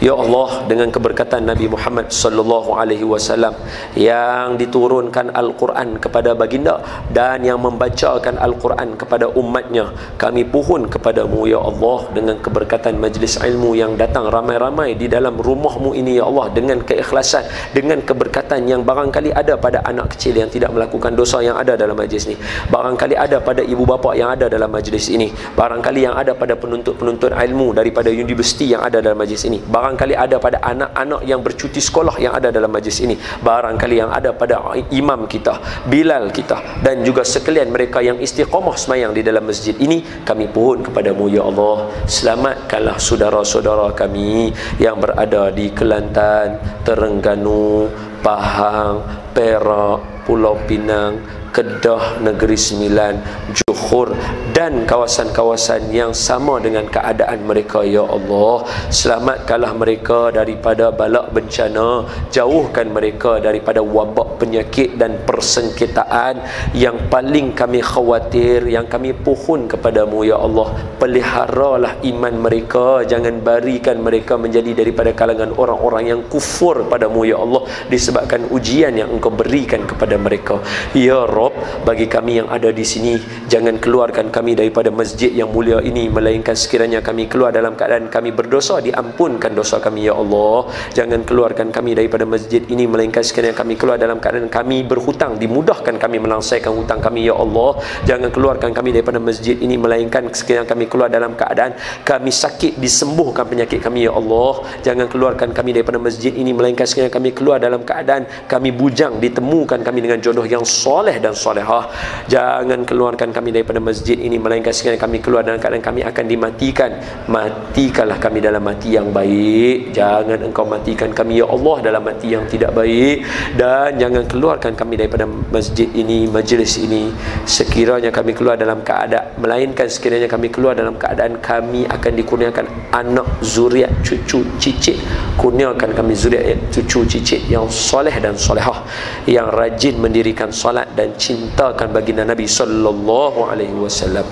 Ya Allah, dengan keberkatan Nabi Muhammad sallallahu alaihi wasallam yang diturunkan Al-Quran kepada baginda dan yang membacakan Al-Quran kepada umatnya, kami pohon kepadamu ya Allah, dengan keberkatan majlis ilmu yang datang ramai-ramai di dalam rumahmu ini ya Allah, dengan keikhlasan, dengan keberkatan yang barangkali ada pada anak kecil yang tidak melakukan dosa yang ada dalam majlis ini, barangkali ada pada ibu bapa yang ada dalam majlis ini, barangkali yang ada pada penuntut-penuntut ilmu daripada universiti yang ada dalam majlis ini, barangkali ada pada anak-anak yang bercuti sekolah yang ada dalam majlis ini, barangkali yang ada pada imam kita, Bilal kita, dan juga sekalian mereka yang istiqamah semayang di dalam masjid ini, kami pohon kepadamu ya Allah, selamatkanlah saudara-saudara kami yang berada di Kelantan, Terengganu, Pahang, Perak, Pulau Pinang, Kedah, Negeri Sembilan, Johor dan kawasan-kawasan yang sama dengan keadaan mereka ya Allah. Selamatkanlah mereka daripada balak bencana, jauhkan mereka daripada wabak penyakit dan persengketaan. Yang paling kami khawatir, yang kami pohon kepadamu ya Allah, peliharalah iman mereka, jangan barikan mereka menjadi daripada kalangan orang-orang yang kufur padamu ya Allah disebabkan ujian yang Engkau berikan kepada mereka ya Rabb. Bagi kami yang ada di sini, jangan keluarkan kami daripada masjid yang mulia ini, melainkan sekiranya kami keluar dalam keadaan kami berdosa, diampunkan dosa kami ya Allah. Jangan keluarkan kami daripada masjid ini, melainkan sekiranya kami keluar dalam keadaan kami berhutang, dimudahkan kami melangsakan hutang kami ya Allah. Jangan keluarkan kami daripada masjid ini, melainkan sekiranya kami keluar dalam keadaan kami sakit, disembuhkan penyakit kami ya Allah. Jangan keluarkan kami daripada masjid ini, melainkan sekiranya kami keluar dalam keadaan kami bujang, ditemukan kami dengan jodoh yang soleh dan solehah. Jangan keluarkan kami daripada masjid ini, melainkan sekiranya kami keluar dalam keadaan kami akan dimatikan. Matikanlah kami dalam mati yang baik, jangan Engkau matikan kami ya Allah dalam mati yang tidak baik. Dan jangan keluarkan kami daripada masjid ini, majlis ini, sekiranya kami keluar dalam keadaan, melainkan sekiranya kami keluar dalam keadaan kami akan dikurniakan anak, zuriat, cucu, cicit. Kurniakan kami zuriat, cucu, cicit yang soleh dan solehah, yang rajin mendirikan solat dan cintakan baginda Nabi sallallahu alaihi wasallam.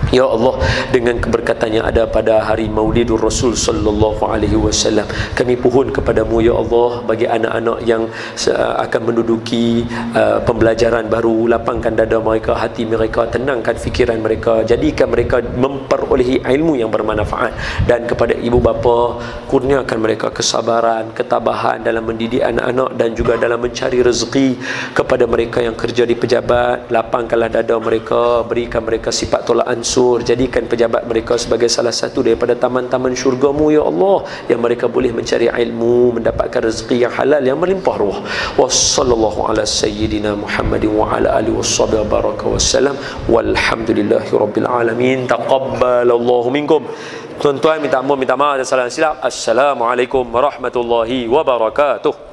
Ya Allah, dengan keberkatan yang ada pada hari Maulidur Rasul sallallahu alaihi wasallam, kami pohon kepadamu ya Allah, bagi anak-anak yang akan menduduki pembelajaran baru, lapangkan dada mereka, hati mereka, tenangkan fikiran mereka, jadikan mereka memperolehi ilmu yang bermanfaat. Dan kepada ibu bapa, kurniakan mereka kesabaran, ketabahan dalam mendidik anak-anak dan juga dalam mencari rezeki. Kepada mereka yang kerja di pejabat, lapangkanlah dada mereka, berikan mereka sifat tolak ansur, jadikan pejabat mereka sebagai salah satu daripada taman-taman syurga-Mu ya Allah, yang mereka boleh mencari ilmu, mendapatkan rezeki yang halal yang melimpah ruah. Wassallallahu ala sayyidina Muhammadin wa ala alihi washabihi baraka wassalam, walhamdulillahi rabbil alamin. Taqabbalallahu minkum. Tuan-tuan minta ampun, minta maaf dan salam silap. Assalamualaikum warahmatullahi wabarakatuh.